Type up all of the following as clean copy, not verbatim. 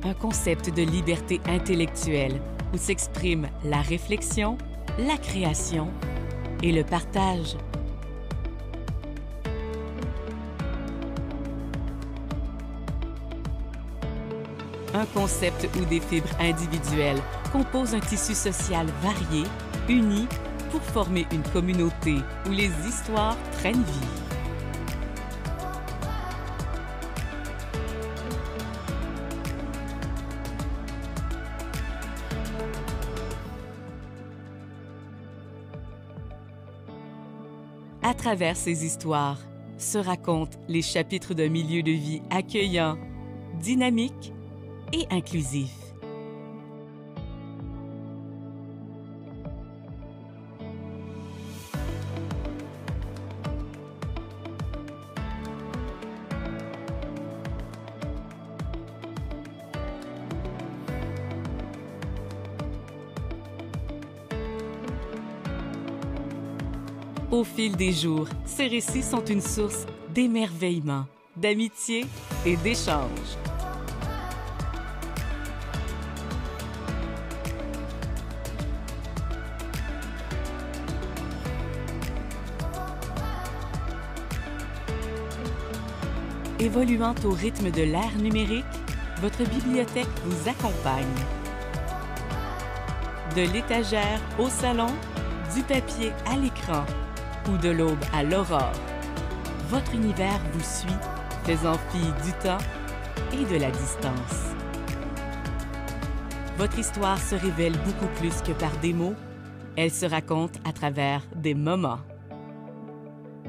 un concept de liberté intellectuelle où s'expriment la réflexion, la création et le partage. Un concept où des fibres individuelles composent un tissu social varié, uni, pour former une communauté où les histoires prennent vie. À travers ces histoires, se racontent les chapitres d'un milieu de vie accueillant, dynamique et inclusif. Au fil des jours, ces récits sont une source d'émerveillement, d'amitié et d'échange. Évoluant au rythme de l'ère numérique, votre bibliothèque vous accompagne. De l'étagère au salon, du papier à l'écran ou de l'aube à l'aurore, votre univers vous suit, faisant fi du temps et de la distance. Votre histoire se révèle beaucoup plus que par des mots, elle se raconte à travers des moments.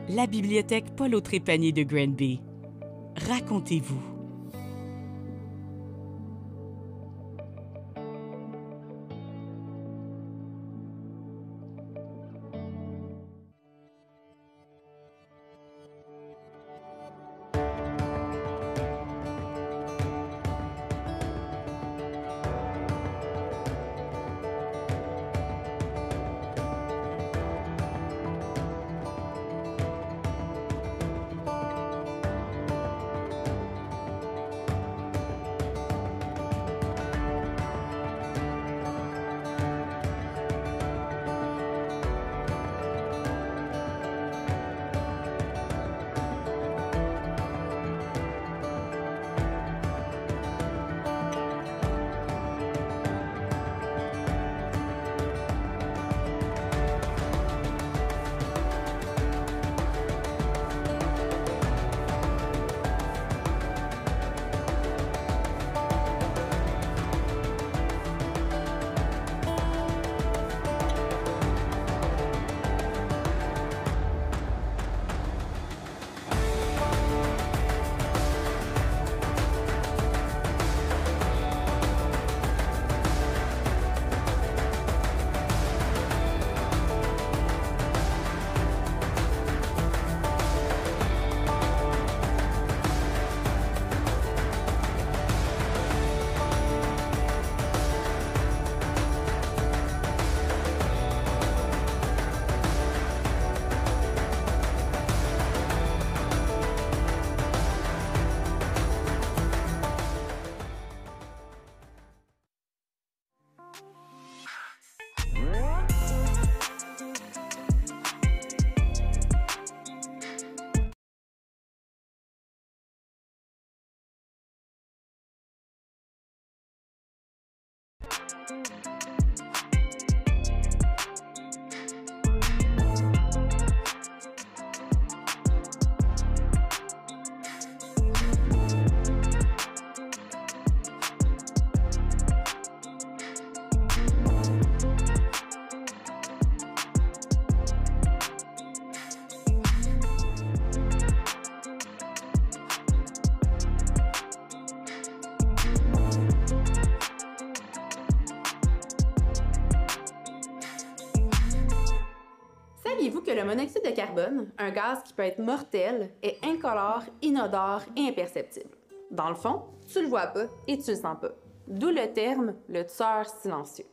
La bibliothèque Paul-Autrépanier de Granby. Racontez-vous. Saviez-vous que le monoxyde de carbone, un gaz qui peut être mortel, est incolore, inodore et imperceptible? Dans le fond, tu le vois pas et tu le sens pas. D'où le terme « le tueur silencieux ».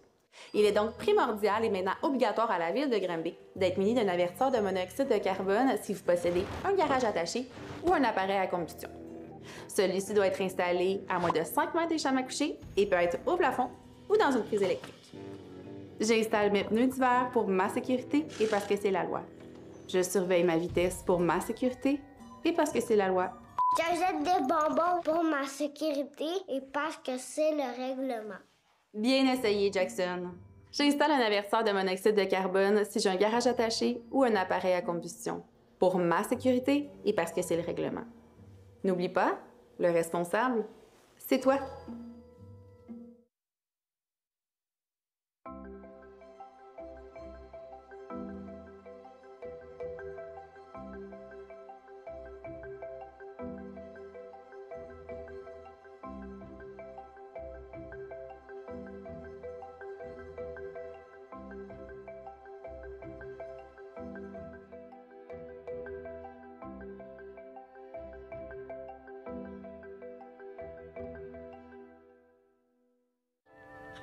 Il est donc primordial et maintenant obligatoire à la ville de Granby d'être muni d'un avertisseur de monoxyde de carbone si vous possédez un garage attaché ou un appareil à combustion. Celui-ci doit être installé à moins de 5 mètres des chambres à coucher et peut être au plafond ou dans une prise électrique. J'installe mes pneus d'hiver pour ma sécurité et parce que c'est la loi. Je surveille ma vitesse pour ma sécurité et parce que c'est la loi. J'achète des bonbons pour ma sécurité et parce que c'est le règlement. Bien essayé, Jackson. J'installe un avertisseur de monoxyde de carbone si j'ai un garage attaché ou un appareil à combustion. Pour ma sécurité et parce que c'est le règlement. N'oublie pas, le responsable, c'est toi.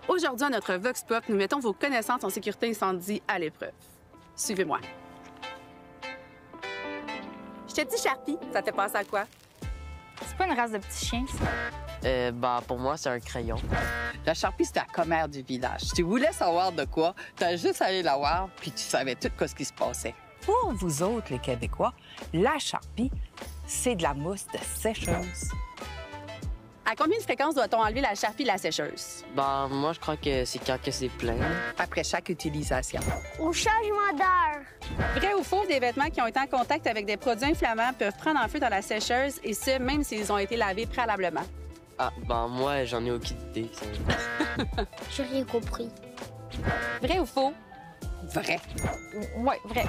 Aujourd'hui, à notre Vox Pop, nous mettons vos connaissances en sécurité incendie à l'épreuve. Suivez-moi. Je te dis Sharpie, ça te passe à quoi? C'est pas une race de petits chiens, ça? Pour moi, c'est un crayon. La Sharpie, c'était la commère du village. Si tu voulais savoir de quoi, t'as juste allé la voir, puis tu savais tout ce qui se passait. Pour vous autres, les Québécois, la Sharpie, c'est de la mousse de sécheuse. À combien de fréquences doit-on enlever la Sharpie de la sécheuse? Moi, je crois que c'est quand que c'est plein. Après chaque utilisation. Au changement d'heure. Vrai ou faux, des vêtements qui ont été en contact avec des produits inflammables peuvent prendre en feu dans la sécheuse, et ce, même s'ils ont été lavés préalablement. Moi, j'en ai aucune idée. J'ai rien compris. Vrai ou faux? Vrai. Ouais, vrai.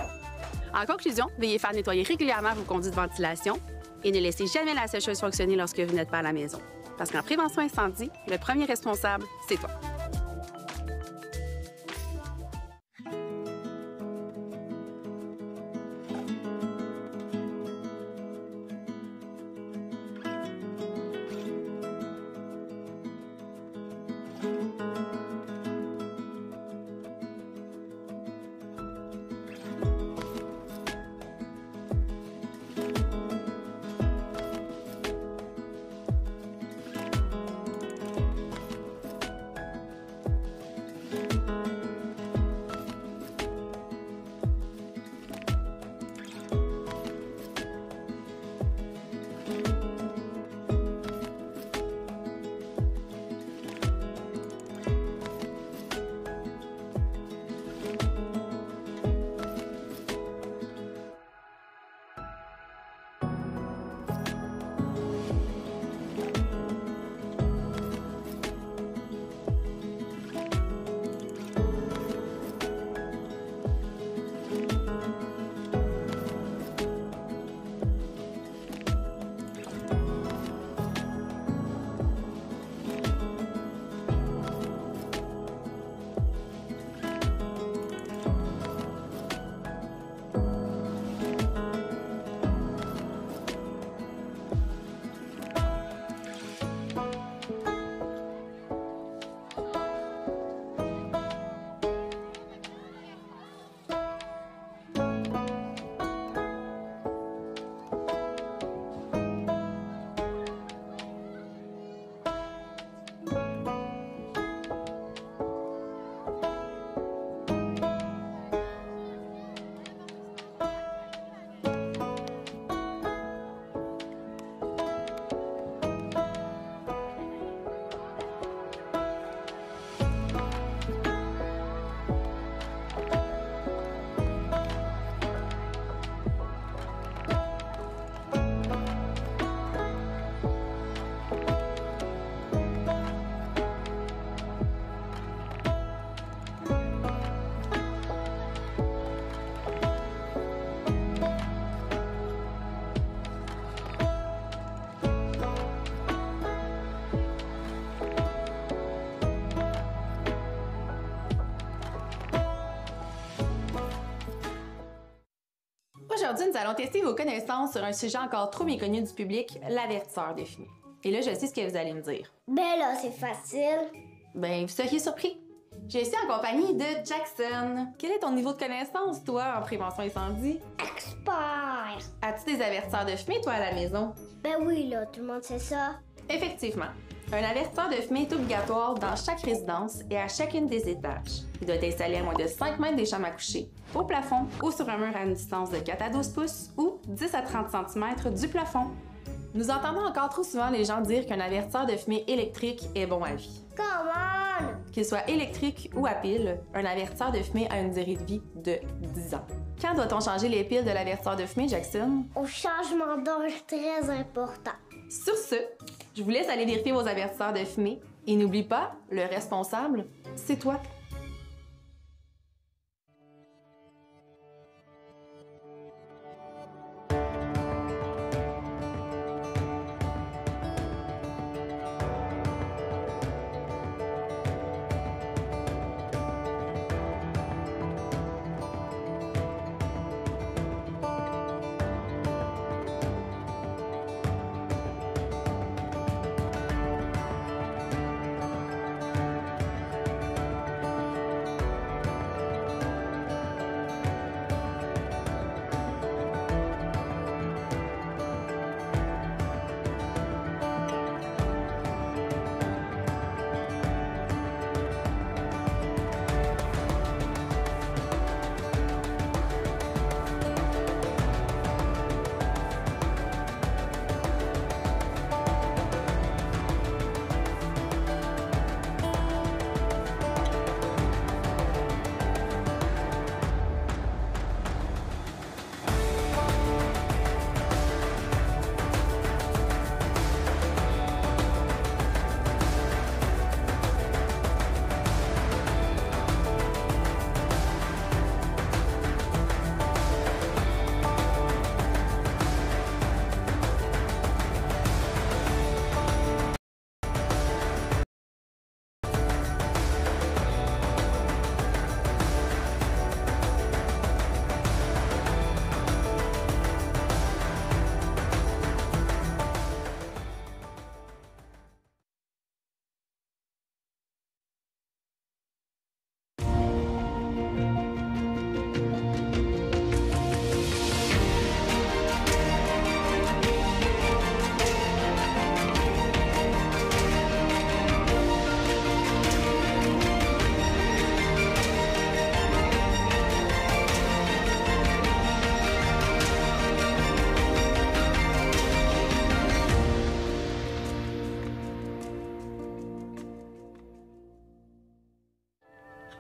En conclusion, veuillez faire nettoyer régulièrement vos conduits de ventilation et ne laissez jamais la sécheuse fonctionner lorsque vous n'êtes pas à la maison. Parce qu'en prévention incendie, le premier responsable, c'est toi. Aujourd'hui, nous allons tester vos connaissances sur un sujet encore trop méconnu du public, l'avertisseur de fumée. Et là, je sais ce que vous allez me dire. Ben là, c'est facile. Ben, vous seriez surpris. Je suis en compagnie de Jackson. Quel est ton niveau de connaissance, toi, en prévention incendie? Expert! As-tu des avertisseurs de fumée, toi, à la maison? Ben oui, là, tout le monde sait ça. Effectivement. Un avertisseur de fumée est obligatoire dans chaque résidence et à chacune des étages. Il doit être installé à moins de 5 mètres des chambres à coucher, au plafond ou sur un mur à une distance de 4 à 12 pouces ou 10 à 30 cm du plafond. Nous entendons encore trop souvent les gens dire qu'un avertisseur de fumée électrique est bon à vie. Come on! Qu'il soit électrique ou à pile, un avertisseur de fumée a une durée de vie de 10 ans. Quand doit-on changer les piles de l'avertisseur de fumée, Jackson? Au changement d'âge très important. Sur ce, je vous laisse aller vérifier vos avertisseurs de fumée. Et n'oublie pas, le responsable, c'est toi.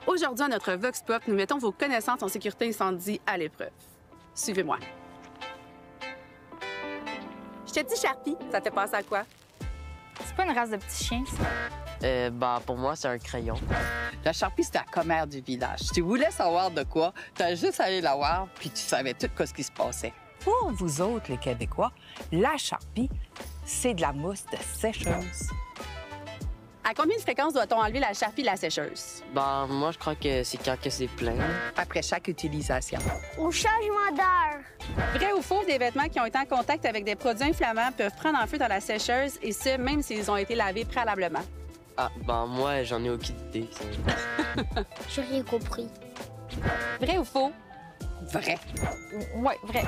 Aujourd'hui, à notre Vox Pop, nous mettons vos connaissances en sécurité incendie à l'épreuve. Suivez-moi. Je te dis Sharpie, ça te fait penser à quoi? C'est pas une race de petits chiens, ça? Pour moi, c'est un crayon. La Sharpie, c'est la commère du village. Si tu voulais savoir de quoi, t'as juste allé la voir, puis tu savais tout ce qui se passait. Pour vous autres, les Québécois, la Sharpie, c'est de la mousse de sécheuse. À combien de fréquences doit-on enlever la Sharpie de la sécheuse? Moi, je crois que c'est quand que c'est plein. Après chaque utilisation. Au changement d'heure. Vrai ou faux, des vêtements qui ont été en contact avec des produits inflammants peuvent prendre en feu dans la sécheuse, et ce, même s'ils ont été lavés préalablement. Moi, j'en ai aucune idée. J'ai rien compris. Vrai ou faux? Vrai. Ouais, vrai.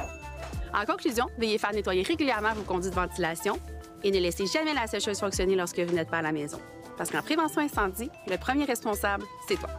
En conclusion, veuillez faire nettoyer régulièrement vos conduits de ventilation et ne laissez jamais la sécheuse fonctionner lorsque vous n'êtes pas à la maison. Parce qu'en prévention incendie, le premier responsable, c'est toi.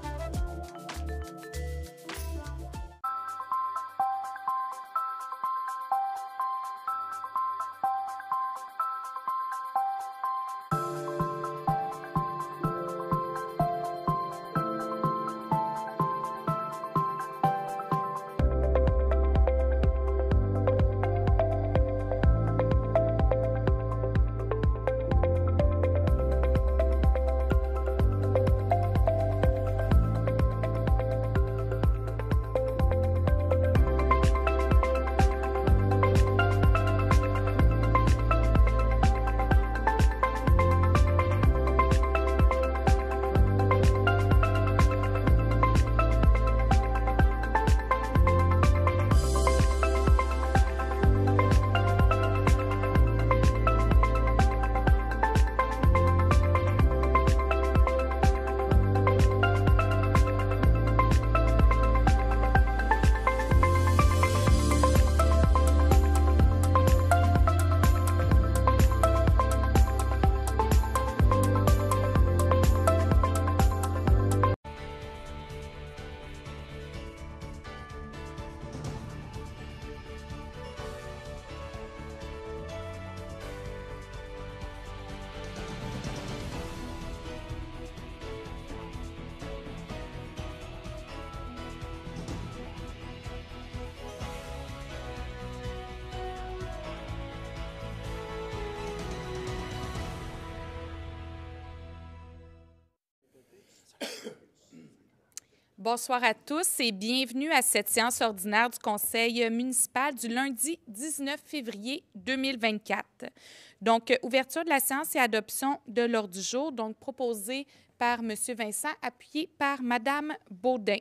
Bonsoir à tous et bienvenue à cette séance ordinaire du Conseil municipal du lundi 19 février 2024. Donc, ouverture de la séance et adoption de l'ordre du jour, donc proposé par M. Vincent, appuyé par Mme Baudin.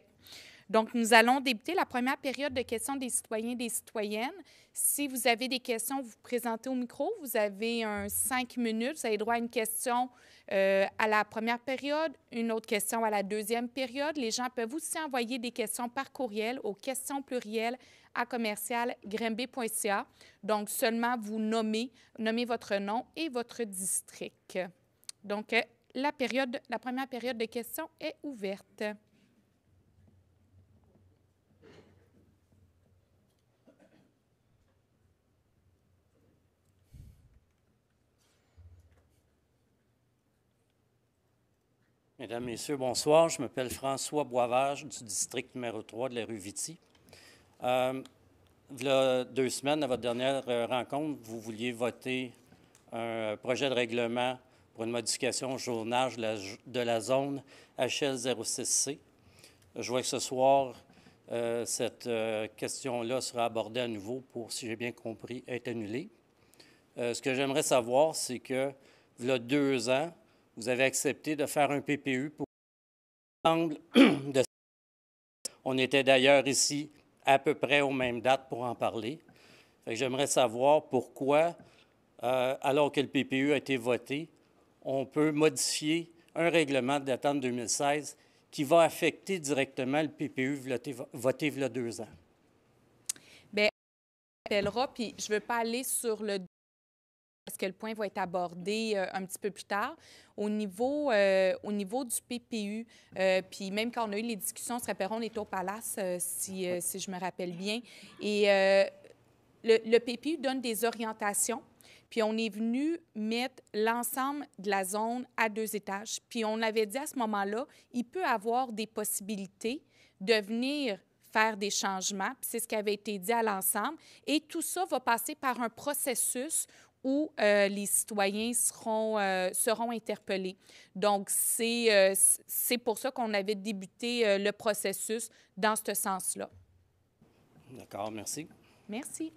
Donc, nous allons débuter la première période de questions des citoyens et des citoyennes. Si vous avez des questions, vous vous présentez au micro. Vous avez 5 minutes. Vous avez droit à une question à la première période, une autre question à la deuxième période. Les gens peuvent aussi envoyer des questions par courriel aux questions plurielles à commercial-grimby.ca. Donc, seulement vous nommez votre nom et votre district. Donc, la première période de questions est ouverte. Mesdames, Messieurs, bonsoir. Je m'appelle François Boivage du district numéro 3 de la rue Viti. Il y a 2 semaines, à votre dernière rencontre, vous vouliez voter un projet de règlement pour une modification au zonage de la zone HL06C. Je vois que ce soir, cette question-là sera abordée à nouveau pour, si j'ai bien compris, être annulée. Ce que j'aimerais savoir, c'est que, il y a 2 ans, vous avez accepté de faire un PPU pour l'ensemble de... On était d'ailleurs ici à peu près aux mêmes dates pour en parler. J'aimerais savoir pourquoi, alors que le PPU a été voté, on peut modifier un règlement datant de 2016 qui va affecter directement le PPU voté il y a 2 ans. Bien, on appellera, puis je ne veux pas aller sur le... parce que le point va être abordé un petit peu plus tard. Au niveau du PPU, puis même quand on a eu les discussions, on se rappellera, on était au Palace, si je me rappelle bien. Et le PPU donne des orientations, puis on est venu mettre l'ensemble de la zone à 2 étages. Puis on avait dit à ce moment-là, il peut avoir des possibilités de venir faire des changements, puis c'est ce qui avait été dit à l'ensemble. Et tout ça va passer par un processus où les citoyens seront interpellés. Donc, c'est pour ça qu'on avait débuté le processus dans ce sens-là. D'accord, merci. Merci.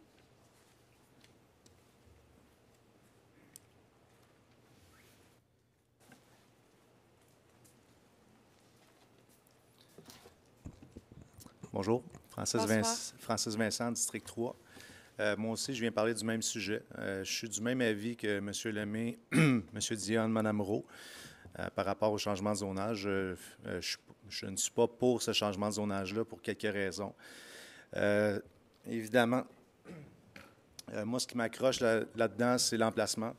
Bonjour, Francis Vincent, district 3. Moi aussi, je viens parler du même sujet. Je suis du même avis que M. Lemay, M. Dionne, Mme Rowe, par rapport au changement de zonage. Je ne suis pas pour ce changement de zonage-là pour quelques raisons. Évidemment, moi, ce qui m'accroche là-dedans, c'est l'emplacement.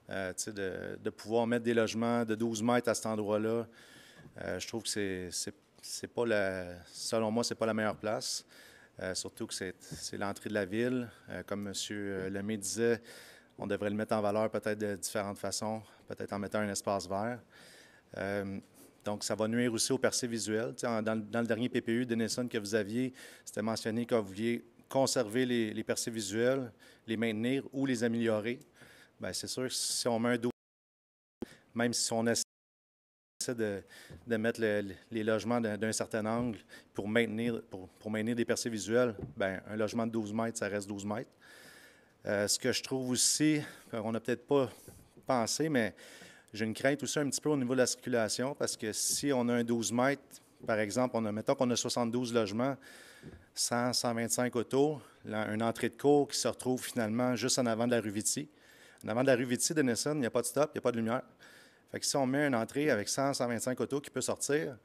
De pouvoir mettre des logements de 12 mètres à cet endroit-là, je trouve que c'est pas selon moi, c'est pas la meilleure place. Surtout que c'est l'entrée de la ville. Comme M. Lemay disait, on devrait le mettre en valeur peut-être de différentes façons, peut-être en mettant un espace vert. Donc, ça va nuire aussi au percées visuel. Dans le dernier PPU de Denison que vous aviez, c'était mentionné que vous vouliez conserver les percées visuelles, les maintenir ou les améliorer. Bien, c'est sûr que si on met un dos, même si on essaie de mettre les logements d'un certain angle pour maintenir des percées visuelles, bien, un logement de 12 mètres, ça reste 12 mètres. Ce que je trouve aussi, on n'a peut-être pas pensé, mais j'ai une crainte aussi un petit peu au niveau de la circulation, parce que si on a un 12 mètres, par exemple, mettons qu'on a 72 logements, 100, 125 autos, une entrée de cour qui se retrouve finalement juste en avant de la rue Viti. En avant de la rue Viti de Nesson, il n'y a pas de stop, il n'y a pas de lumière. Fait que si on met une entrée avec 100, 125 autos qui peut sortir,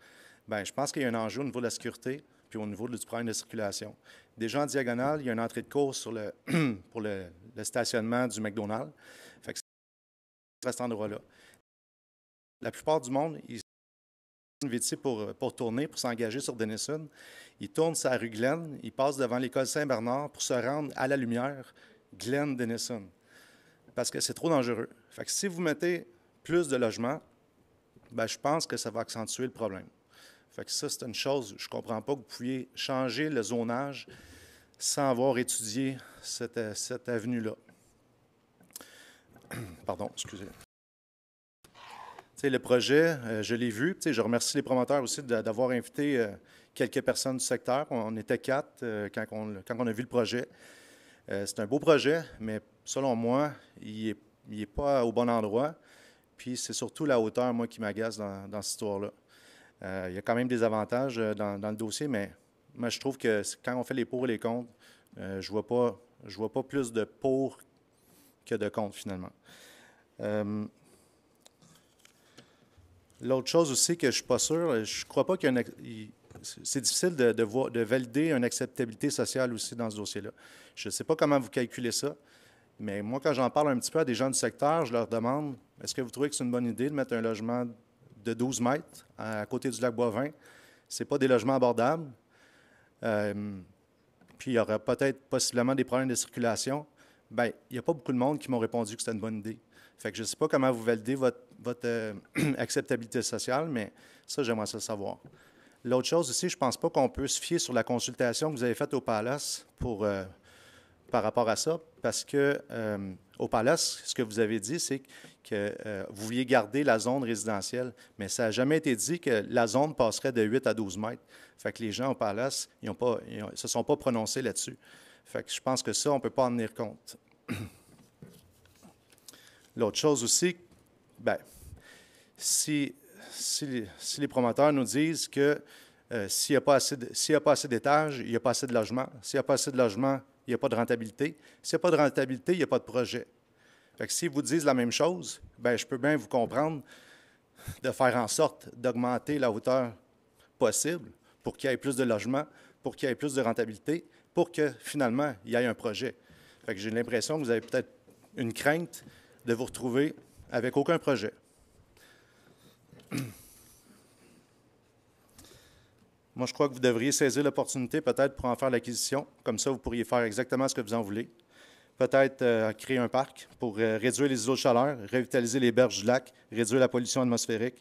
bien, je pense qu'il y a un enjeu au niveau de la sécurité puis au niveau du problème de circulation. Déjà en diagonale, il y a une entrée de cour pour le stationnement du McDonald's. Fait que c'est à cet endroit-là. La plupart du monde, ils sont Viti pour tourner, pour s'engager sur Denison. Ils tournent sur la rue Glen, ils passent devant l'école Saint-Bernard pour se rendre à la lumière Glen-Denison. Parce que c'est trop dangereux. Fait que si vous mettez plus de logements, bien, je pense que ça va accentuer le problème. Fait que ça, c'est une chose, je ne comprends pas que vous pouviez changer le zonage sans avoir étudié cette avenue-là. Pardon, excusez. T'sais, le projet, je l'ai vu. Je remercie les promoteurs aussi d'avoir invité quelques personnes du secteur. On était 4 quand on a vu le projet. C'est un beau projet, mais selon moi, il n'est pas au bon endroit. Puis c'est surtout la hauteur, moi, qui m'agace dans cette histoire-là. Il y a quand même des avantages dans le dossier, mais moi, je trouve que quand on fait les pour et les contre, je vois pas plus de pour que de contre, finalement. L'autre chose aussi que je ne suis pas sûr, je ne crois pas qu'il y a c'est difficile de valider une acceptabilité sociale aussi dans ce dossier-là. Je ne sais pas comment vous calculez ça, mais moi, quand j'en parle un petit peu à des gens du secteur, je leur demande, est-ce que vous trouvez que c'est une bonne idée de mettre un logement de 12 mètres à côté du lac Boivin? Ce n'est pas des logements abordables. Puis il y aura peut-être possiblement des problèmes de circulation. Bien, il n'y a pas beaucoup de monde qui m'ont répondu que c'était une bonne idée. Fait que je ne sais pas comment vous validez votre acceptabilité sociale, mais ça, j'aimerais ça savoir. L'autre chose aussi, je ne pense pas qu'on peut se fier sur la consultation que vous avez faite au Palace par rapport à ça, parce que au Palace, ce que vous avez dit, c'est que vous vouliez garder la zone résidentielle, mais ça n'a jamais été dit que la zone passerait de 8 à 12 mètres. Fait que les gens au Palace, ils ne se sont pas prononcés là-dessus. Fait que je pense que ça, on ne peut pas en tenir compte. L'autre chose aussi, bien, si les promoteurs nous disent que s'il n'y a pas assez d'étages, il n'y a pas assez de logements. S'il n'y a pas assez de logements, il n'y a pas de rentabilité. S'il n'y a pas de rentabilité, il n'y a pas de projet. Fait que s'ils vous disent la même chose, bien, je peux bien vous comprendre de faire en sorte d'augmenter la hauteur possible pour qu'il y ait plus de logements, pour qu'il y ait plus de rentabilité, pour que finalement, il y ait un projet. Fait que j'ai l'impression que vous avez peut-être une crainte de vous retrouver avec aucun projet. Moi, je crois que vous devriez saisir l'opportunité peut-être pour en faire l'acquisition. Comme ça, vous pourriez faire exactement ce que vous en voulez. Peut-être créer un parc pour réduire les îlots de chaleur, revitaliser les berges du lac, réduire la pollution atmosphérique,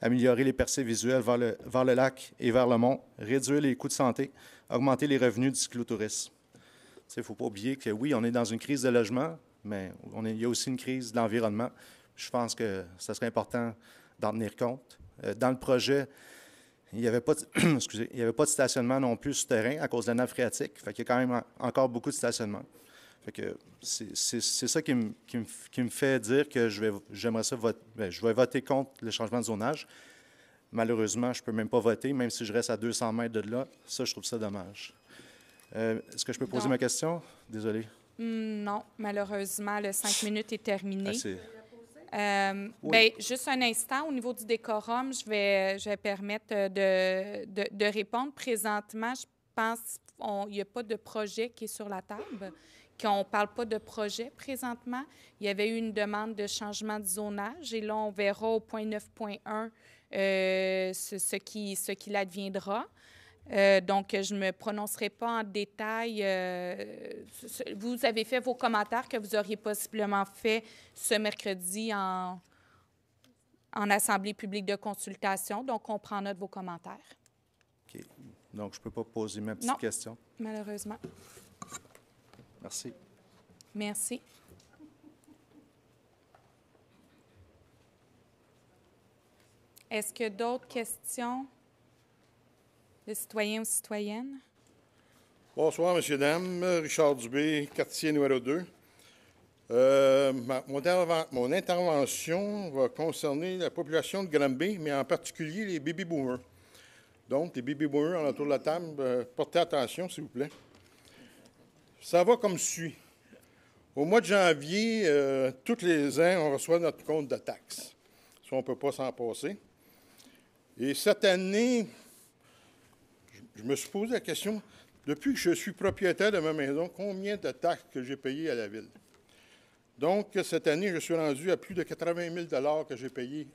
améliorer les percées visuelles vers le lac et vers le mont, réduire les coûts de santé, augmenter les revenus du cyclotourisme. Il ne faut pas oublier que oui, on est dans une crise de logement, mais il y a aussi une crise de l'environnement. Je pense que ce serait important d'en tenir compte. Dans le projet, il n'y avait pas de stationnement non plus souterrain à cause de la nappe phréatique. Fait qu'il y a quand même encore beaucoup de stationnement. Fait que c'est ça qui me fait dire que je vais voter contre le changement de zonage. Malheureusement, je ne peux même pas voter, même si je reste à 200 mètres de là. Ça, je trouve ça dommage. Est-ce que je peux poser ma question? Désolé. Non, malheureusement, le 5 minutes est terminé. Oui. Bien, juste un instant, au niveau du décorum, je vais permettre de répondre. Présentement, je pense qu'il n'y a pas de projet qui est sur la table, qu'on ne parle pas de projet présentement. Il y avait eu une demande de changement de zonage et là, on verra au point 9.1 ce qu'il adviendra. Donc, je ne me prononcerai pas en détail. Vous avez fait vos commentaires que vous auriez possiblement fait ce mercredi en assemblée publique de consultation. Donc, on prend note de vos commentaires. OK. Donc, je ne peux pas poser ma petite question? Malheureusement. Merci. Merci. Est-ce que d'autres questions de citoyens ou citoyennes? Bonsoir, messieurs, dames. Richard Dubé, quartier numéro 2. Mon intervention va concerner la population de Granby, mais en particulier les baby-boomers. Donc, les baby-boomers en autour de la table, portez attention, s'il vous plaît. Ça va comme suit. Au mois de janvier, tous les ans, on reçoit notre compte de taxes. Ça, on ne peut pas s'en passer. Et cette année, je me suis posé la question, depuis que je suis propriétaire de ma maison, combien de taxes que j'ai payées à la Ville? Donc, cette année, je suis rendu à plus de 80 000 que j'ai payés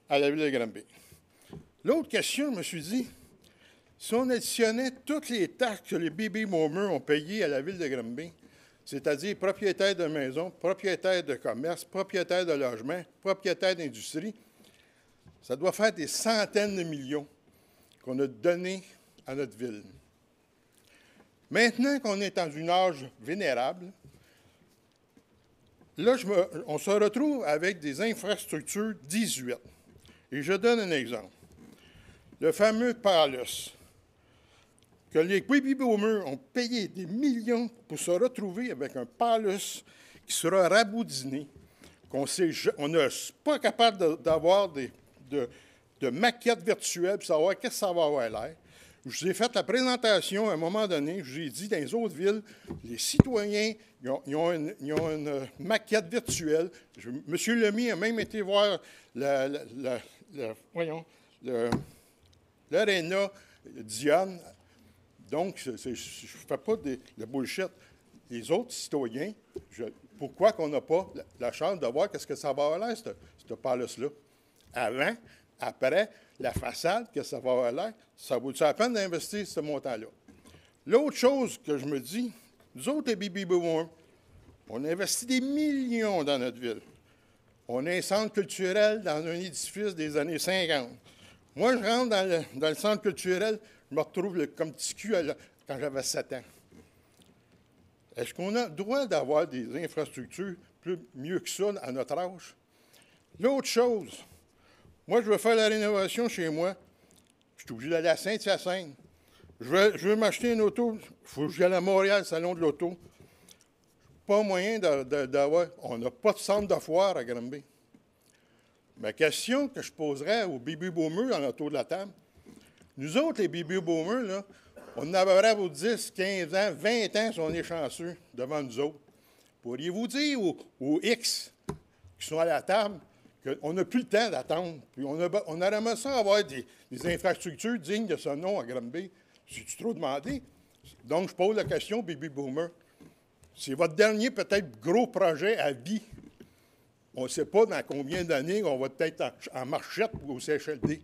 à la Ville de Granby. L'autre question, je me suis dit, si on additionnait toutes les taxes que les baby-boomers ont payées à la Ville de Granby, c'est-à-dire propriétaires de maison, propriétaires de commerce, propriétaires de logement, propriétaires d'industrie, ça doit faire des centaines de millions qu'on a donnés à notre ville. Maintenant qu'on est dans un âge vénérable, là, on se retrouve avec des infrastructures 18. Et je donne un exemple. le fameux PALUS, que les baby boomers ont payé des millions pour se retrouver avec un PALUS qui sera raboudiné, on n'est pas capable d'avoir de maquettes virtuelles pour savoir qu'est-ce que ça va avoir l'air. Je vous ai fait la présentation à un moment donné, je vous ai dit, dans les autres villes, les citoyens, ils ont une maquette virtuelle. M. Lemay a même été voir l'aréna Diane. Donc, je ne fais pas de bullshit. Les autres citoyens, pourquoi qu'on n'a pas la chance de voir qu'est-ce que ça va avoir l'air, ce palace-là? Avant, après, la façade, qu'est-ce que ça va avoir l'air? Ça vaut-tu la peine d'investir ce montant-là? L'autre chose que je me dis, nous autres, les baby boomers, on a investi des millions dans notre ville. On a un centre culturel dans un édifice des années 50. Moi, je rentre dans le centre culturel, je me retrouve comme petit cul quand j'avais 7 ans. Est-ce qu'on a le droit d'avoir des infrastructures mieux que ça à notre âge? L'autre chose, moi, je veux faire la rénovation chez moi. Je suis obligé d'aller à Saint-Hyacinthe. Je veux m'acheter une auto. Il faut que j'aille à Montréal, salon de l'auto. Pas moyen d'avoir. On n'a pas de centre de foire à Granby. Ma question que je poserais aux baby boomers autour de la table, nous autres, les baby boomers, là, on en avait pour 10, 15 ans, 20 ans si on est chanceux devant nous autres. Pourriez-vous dire aux X qui sont à la table qu'on n'a plus le temps d'attendre, puis on aurait aimé ça avoir des infrastructures dignes de ce nom à Granby? C'est-tu trop demandé? Donc, je pose la question, baby boomer. C'est votre dernier, peut-être, gros projet à vie. On ne sait pas dans combien d'années on va peut-être en marchette ou au CHLD.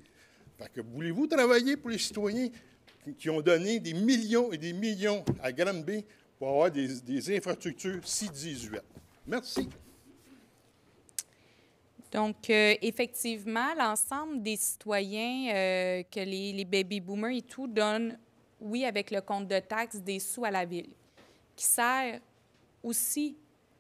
Fait que voulez-vous travailler pour les citoyens qui ont donné des millions et des millions à Granby pour avoir des infrastructures C-18? Merci. Donc, effectivement, l'ensemble des citoyens, que les baby boomers et tout, donnent, oui, avec le compte de taxes, des sous à la ville, qui sert aussi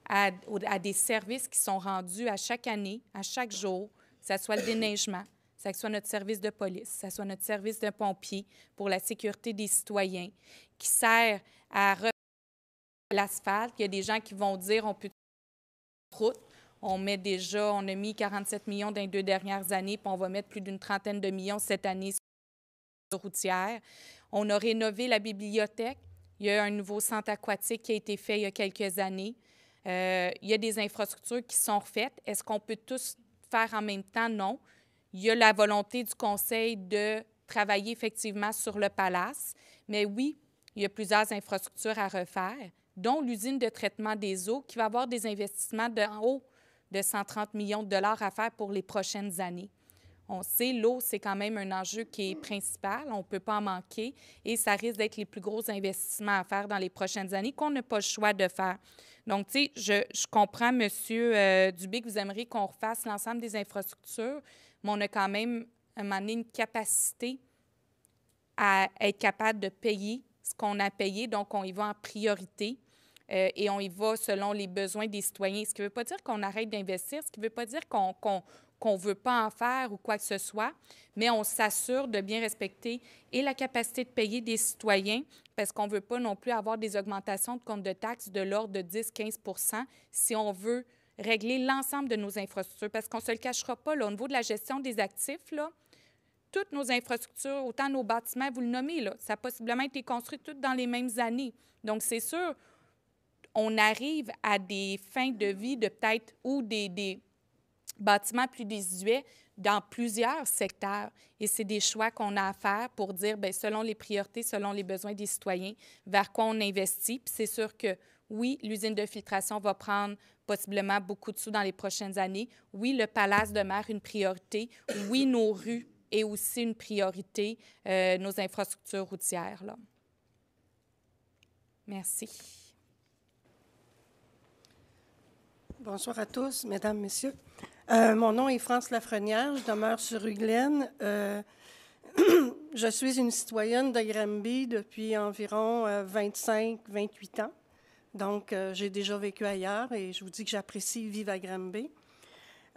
à des services qui sont rendus à chaque année, à chaque jour, que ce soit le déneigement, que ce soit notre service de police, que ce soit notre service de pompiers pour la sécurité des citoyens, qui sert à refaire l'asphalte. Il y a des gens qui vont dire, on peut route. On a mis 47 millions dans les 2 dernières années, puis on va mettre plus d'une trentaine de millions cette année sur la routière. On a rénové la bibliothèque. Il y a un nouveau centre aquatique qui a été fait il y a quelques années. Il y a des infrastructures qui sont refaites. Est-ce qu'on peut tous faire en même temps? Non. Il y a la volonté du conseil de travailler effectivement sur le palace. Mais oui, il y a plusieurs infrastructures à refaire, dont l'usine de traitement des eaux qui va avoir des investissements d'en haut de 130 millions de dollars à faire pour les prochaines années. On sait, l'eau, c'est quand même un enjeu qui est principal. On ne peut pas en manquer et ça risque d'être les plus gros investissements à faire dans les prochaines années qu'on n'a pas le choix de faire. Donc, tu sais, je comprends, M. Dubé, que vous aimeriez qu'on refasse l'ensemble des infrastructures, mais on a quand même, à un moment donné, une capacité à être capable de payer ce qu'on a payé. Donc, on y va en priorité. Et on y va selon les besoins des citoyens. Ce qui ne veut pas dire qu'on arrête d'investir, ce qui ne veut pas dire qu'on ne veut pas en faire ou quoi que ce soit, mais on s'assure de bien respecter et la capacité de payer des citoyens, parce qu'on ne veut pas non plus avoir des augmentations de compte de taxes de l'ordre de 10-15 % si on veut régler l'ensemble de nos infrastructures. Parce qu'on ne se le cachera pas, là, au niveau de la gestion des actifs, là, toutes nos infrastructures, autant nos bâtiments, vous le nommez, là, ça a possiblement été construit toutes dans les mêmes années. Donc, c'est sûr, on arrive à des fins de vie de peut-être ou des bâtiments plus désuets dans plusieurs secteurs. Et c'est des choix qu'on a à faire pour dire, bien, selon les priorités, selon les besoins des citoyens, vers quoi on investit. Puis c'est sûr que, oui, l'usine de filtration va prendre possiblement beaucoup de sous dans les prochaines années. Oui, le palace demeure une priorité. Oui, nos rues est aussi une priorité, nos infrastructures routières, là. Merci. Bonsoir à tous, mesdames, messieurs. Mon nom est France Lafrenière, je demeure sur rue Glen. Je suis une citoyenne de Granby depuis environ 25-28 ans. Donc, j'ai déjà vécu ailleurs et je vous dis que j'apprécie vivre à Granby.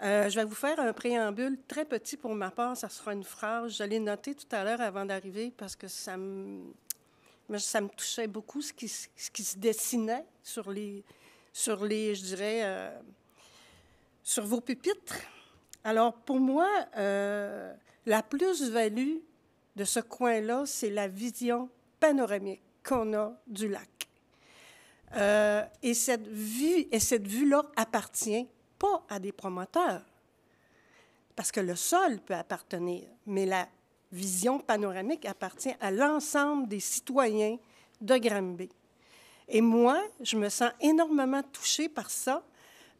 Je vais vous faire un préambule très petit pour ma part. Ça sera une phrase. Je l'ai noté tout à l'heure avant d'arriver parce que ça me touchait beaucoup ce qui se dessinait sur je dirais, sur vos pupitres. Alors, pour moi, la plus-value de ce coin-là, c'est la vision panoramique qu'on a du lac. Et cette vue-là appartient pas à des promoteurs, parce que le sol peut appartenir, mais la vision panoramique appartient à l'ensemble des citoyens de Granby. Et moi, je me sens énormément touchée par ça,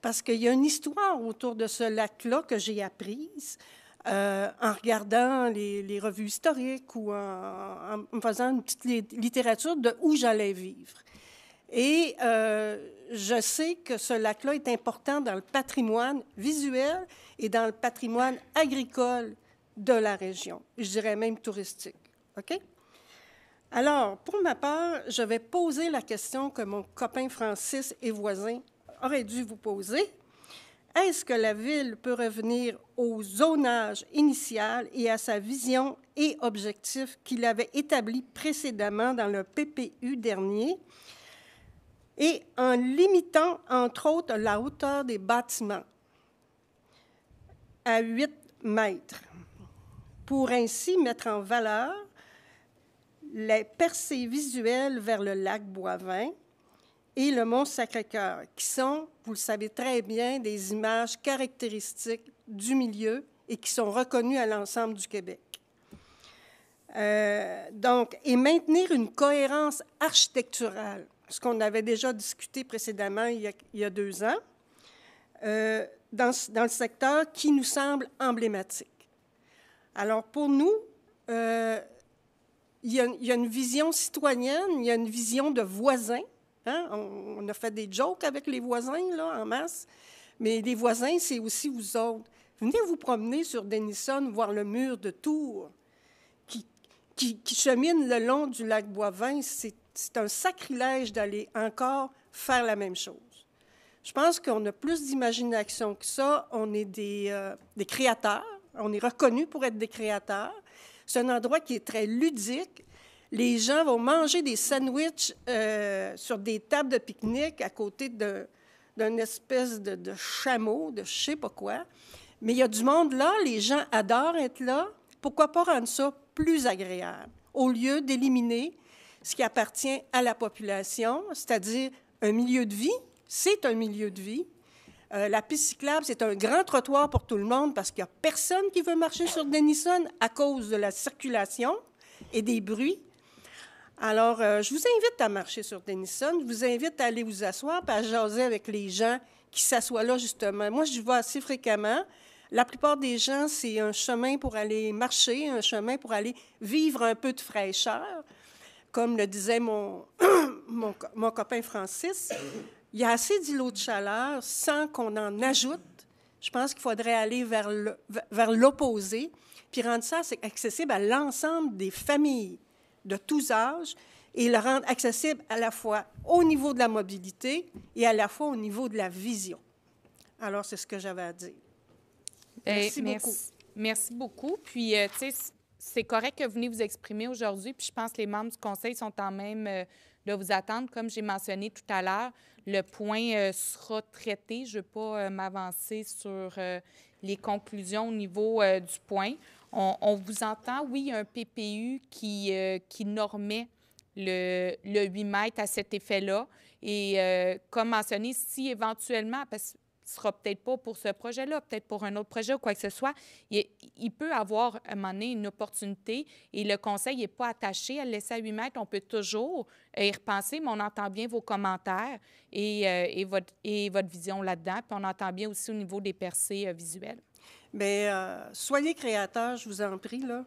parce qu'il y a une histoire autour de ce lac-là que j'ai apprise en regardant les revues historiques ou en faisant une petite littérature de où j'allais vivre. Et je sais que ce lac-là est important dans le patrimoine visuel et dans le patrimoine agricole de la région, je dirais même touristique. OK? Alors, pour ma part, je vais poser la question que mon copain Francis et voisin aurait dû vous poser. Est-ce que la Ville peut revenir au zonage initial et à sa vision et objectifs qu'il avait établis précédemment dans le PPU dernier, et en limitant, entre autres, la hauteur des bâtiments à 8 mètres, pour ainsi mettre en valeur les percées visuelles vers le lac Boivin et le mont Sacré-Cœur, qui sont, vous le savez très bien, des images caractéristiques du milieu et qui sont reconnues à l'ensemble du Québec. Donc, et maintenir une cohérence architecturale, ce qu'on avait déjà discuté précédemment il y a 2 ans, dans le secteur qui nous semble emblématique. Alors, pour nous, il y a une vision citoyenne, il y a une vision de voisins. Hein? On a fait des jokes avec les voisins, là, en masse, mais les voisins, c'est aussi vous autres. Venez vous promener sur Denison, voir le mur de Tours qui chemine le long du lac Boivin. C'est un sacrilège d'aller encore faire la même chose. Je pense qu'on a plus d'imagination que ça. On est des créateurs. On est reconnus pour être des créateurs. C'est un endroit qui est très ludique. Les gens vont manger des sandwichs sur des tables de pique-nique à côté d'une espèce de chameau, de je ne sais pas quoi. Mais il y a du monde là. Les gens adorent être là. Pourquoi pas rendre ça plus agréable, au lieu d'éliminer ce qui appartient à la population, c'est-à-dire un milieu de vie. C'est un milieu de vie. La piste cyclable, c'est un grand trottoir pour tout le monde parce qu'il n'y a personne qui veut marcher sur Denison à cause de la circulation et des bruits. Alors, je vous invite à marcher sur Denison. Je vous invite à aller vous asseoir et à jaser avec les gens qui s'assoient là, justement. Moi, j'y vais assez fréquemment. La plupart des gens, c'est un chemin pour aller marcher, un chemin pour aller vivre un peu de fraîcheur. Comme le disait mon copain Francis, il y a assez d'îlots de chaleur sans qu'on en ajoute. Je pense qu'il faudrait aller vers l'opposé, puis rendre ça accessible à l'ensemble des familles de tous âges et le rendre accessible à la fois au niveau de la mobilité et à la fois au niveau de la vision. Alors, c'est ce que j'avais à dire. Merci beaucoup. Merci beaucoup. Puis, tu sais, c'est correct que vous venez vous exprimer aujourd'hui, puis je pense que les membres du Conseil sont en même de vous attendre. Comme j'ai mentionné tout à l'heure, le point sera traité. Je ne veux pas m'avancer sur les conclusions au niveau du point. On vous entend, oui, il y a un PPU qui normait le 8 mètres à cet effet-là. Et comme mentionné, si éventuellement, parce que ce ne sera peut-être pas pour ce projet-là, peut-être pour un autre projet ou quoi que ce soit, il peut avoir, à un moment donné, une opportunité et le Conseil n'est pas attaché à le laisser à 8 mètres. On peut toujours y repenser, mais on entend bien vos commentaires et votre vision là-dedans. Puis on entend bien aussi au niveau des percées visuelles. Bien, soyez créateurs, je vous en prie, là.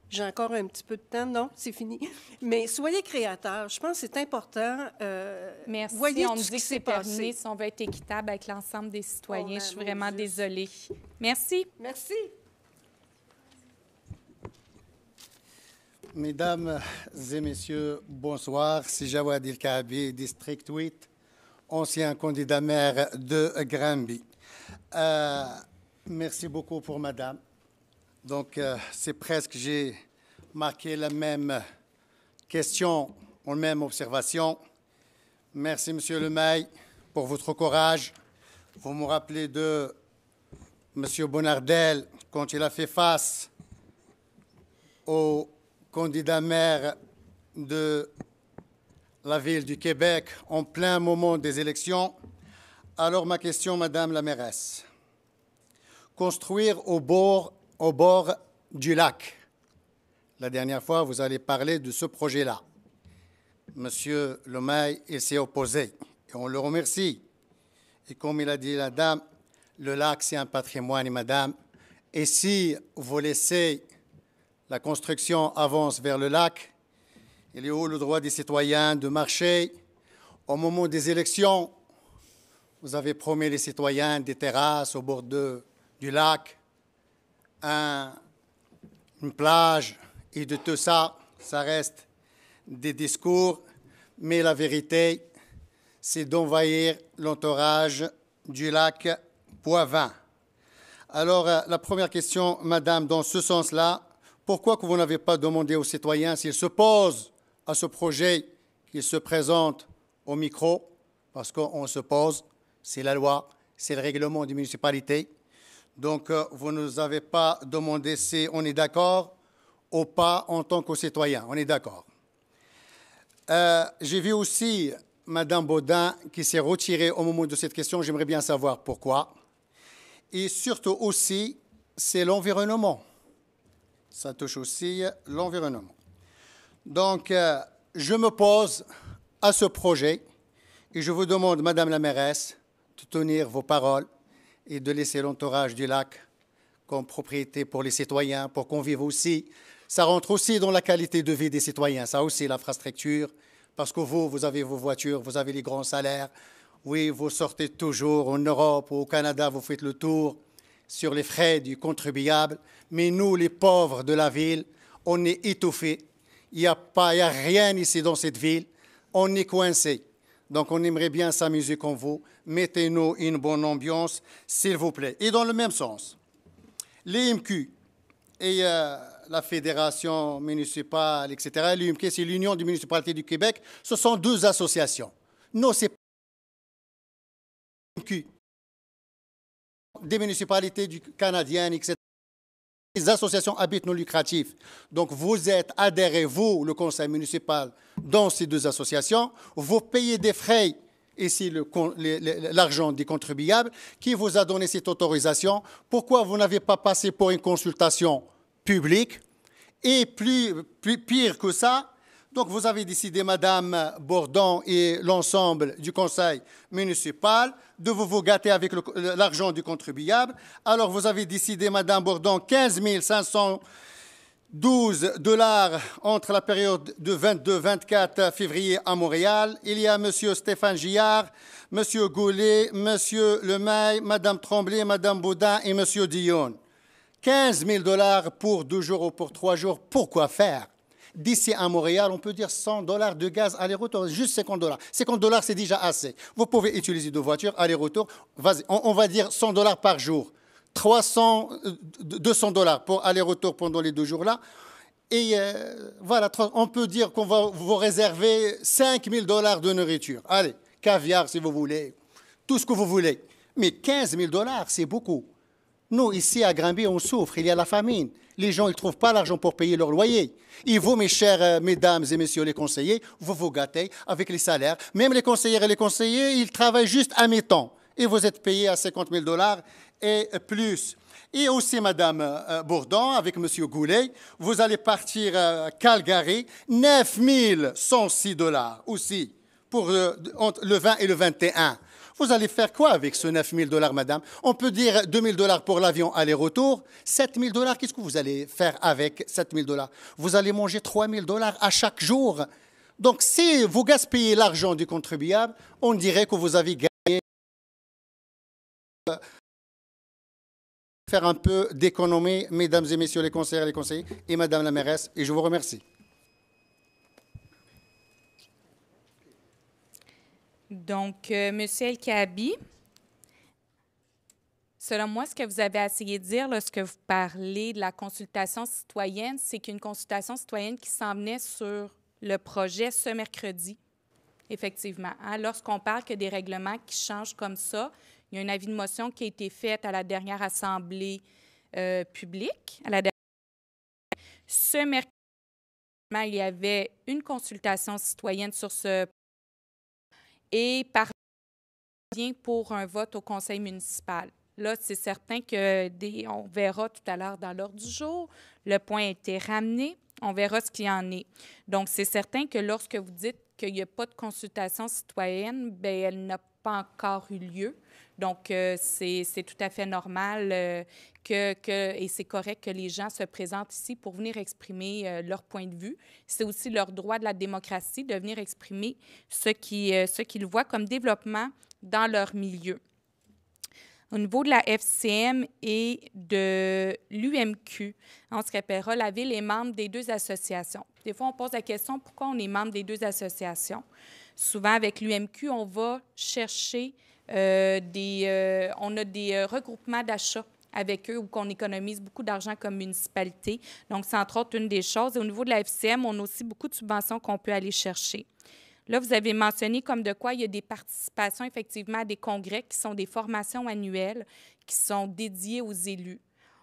J'ai encore un petit peu de temps. Non, c'est fini. Mais soyez créateurs. Je pense que c'est important. Merci. Voyez on tout nous ce dit qui que s'est c'est terminé passé. si on veut être équitable avec l'ensemble des citoyens. Je suis mon vraiment Dieu. désolée. Merci. Merci. Mesdames et messieurs, bonsoir. C'est Jawad El Kaabi, District 8, ancien candidat maire de Granby. Merci beaucoup pour madame. Donc, c'est presque, j'ai marqué la même question, la même observation. Merci, monsieur Lemay, pour votre courage. Vous me rappelez de monsieur Bonnardel quand il a fait face au candidat maire de la ville du Québec en plein moment des élections. Alors, ma question, madame la mairesse. Construire au bord du lac. La dernière fois, vous allez parler de ce projet-là. Monsieur Lemay, il s'est opposé et on le remercie. Et comme il a dit la dame, le lac, c'est un patrimoine, madame. Et si vous laissez la construction avance vers le lac, il est où le droit des citoyens de marcher? Au moment des élections, vous avez promis les citoyens des terrasses au bord du lac, une plage, et de tout ça, ça reste des discours, mais la vérité, c'est d'envahir l'entourage du lac Boivin. Alors, la première question, madame, dans ce sens-là, pourquoi que vous n'avez pas demandé aux citoyens s'ils s'opposent à ce projet qu'ils se présentent au micro? Parce qu'on s'oppose, c'est la loi, c'est le règlement des municipalités. Donc, vous ne nous avez pas demandé si on est d'accord ou pas en tant que citoyen. On est d'accord. J'ai vu aussi Mme Baudin qui s'est retirée au moment de cette question. J'aimerais bien savoir pourquoi. Et surtout aussi, c'est l'environnement. Ça touche aussi l'environnement. Donc, je m'oppose à ce projet et je vous demande, Madame la mairesse, de tenir vos paroles et de laisser l'entourage du lac comme propriété pour les citoyens, pour qu'on vive aussi. Ça rentre aussi dans la qualité de vie des citoyens, ça aussi, l'infrastructure, parce que vous avez vos voitures, vous avez les grands salaires. Oui, vous sortez toujours en Europe ou au Canada, vous faites le tour sur les frais du contribuable. Mais nous, les pauvres de la ville, on est étouffés. Il n'y a rien ici dans cette ville. On est coincés. Donc, on aimerait bien s'amuser comme vous. Mettez-nous une bonne ambiance, s'il vous plaît. Et dans le même sens, l'IMQ et la Fédération municipale, etc., l'IMQ, c'est l'Union des municipalités du Québec, ce sont deux associations. Non, c'est pas l'IMQ. Des municipalités canadiennes, etc. Les associations à but non lucratif. Donc, vous êtes adhérés, vous, le conseil municipal, dans ces deux associations. Vous payez des frais, ici l'argent des contribuables, qui vous a donné cette autorisation. Pourquoi vous n'avez pas passé pour une consultation publique? Et pire que ça, donc vous avez décidé, Madame Bourdon et l'ensemble du conseil municipal, de vous gâter avec l'argent du contribuable. Alors vous avez décidé, Madame Bourdon, 15 512 $ entre la période de 22-24 février à Montréal. Il y a Monsieur Stéphane Gillard, Monsieur Goulet, Monsieur Lemay, Madame Tremblay, Madame Baudin et Monsieur Dionne. 15 000 $ pour 2 jours ou pour 3 jours. Pourquoi faire? D'ici à Montréal, on peut dire 100 $ de gaz aller-retour, juste 50 $. 50 $, c'est déjà assez. Vous pouvez utiliser deux voitures aller-retour. On va dire 100 $ par jour. 200 $ pour aller-retour pendant les 2 jours-là. Et voilà, on peut dire qu'on va vous réserver 5 000 $ de nourriture. Allez, caviar si vous voulez, tout ce que vous voulez. Mais 15 000 $, c'est beaucoup. Nous, ici à Granby, on souffre, il y a la famine. Les gens ne trouvent pas l'argent pour payer leur loyer. Et vous, mes chers mesdames et messieurs les conseillers, vous vous gâtez avec les salaires. Même les conseillères et les conseillers, ils travaillent juste à mi-temps. Et vous êtes payés à 50 000 $ et plus. Et aussi, Madame Bourdon, avec Monsieur Goulet, vous allez partir à Calgary, 9 106 $ aussi, pour entre le 20 et le 21. Vous allez faire quoi avec ce 9 000 $, madame? On peut dire 2 000 $ pour l'avion aller-retour. 7 000 $, qu'est-ce que vous allez faire avec 7 000 $? Vous allez manger 3 000 $ à chaque jour. Donc, si vous gaspillez l'argent du contribuable, on dirait que vous avez gagné. Faire un peu d'économie, mesdames et messieurs les conseillers et les conseillers, et madame la mairesse, et je vous remercie. Donc, Monsieur El Kaabi, Selon moi, ce que vous avez essayé de dire lorsque vous parlez de la consultation citoyenne, c'est qu'une consultation citoyenne qui s'en venait sur le projet ce mercredi, effectivement. Hein? Lorsqu'on parle que des règlements qui changent comme ça, il y a un avis de motion qui a été fait à la dernière assemblée publique. Ce mercredi, il y avait une consultation citoyenne sur ce et par pour un vote au conseil municipal. Là, c'est certain on verra tout à l'heure dans l'ordre du jour. Le point a été ramené. On verra ce qu'il y en est. Donc, c'est certain que lorsque vous dites qu'il n'y a pas de consultation citoyenne, bien, elle n'a pas encore eu lieu. Donc, c'est tout à fait normal et c'est correct que les gens se présentent ici pour venir exprimer leur point de vue. C'est aussi leur droit de la démocratie de venir exprimer ce qu'ils voient comme développement dans leur milieu. Au niveau de la FCM et de l'UMQ, on se rappellera, la Ville est membre des deux associations. Des fois, on pose la question pourquoi on est membre des deux associations. Souvent, avec l'UMQ, on va chercher on a des regroupements d'achats avec eux où on économise beaucoup d'argent comme municipalité. Donc, c'est entre autres une des choses. Et au niveau de la FCM, on a aussi beaucoup de subventions qu'on peut aller chercher. Là, vous avez mentionné comme de quoi il y a des participations effectivement à des congrès qui sont des formations annuelles qui sont dédiées aux élus.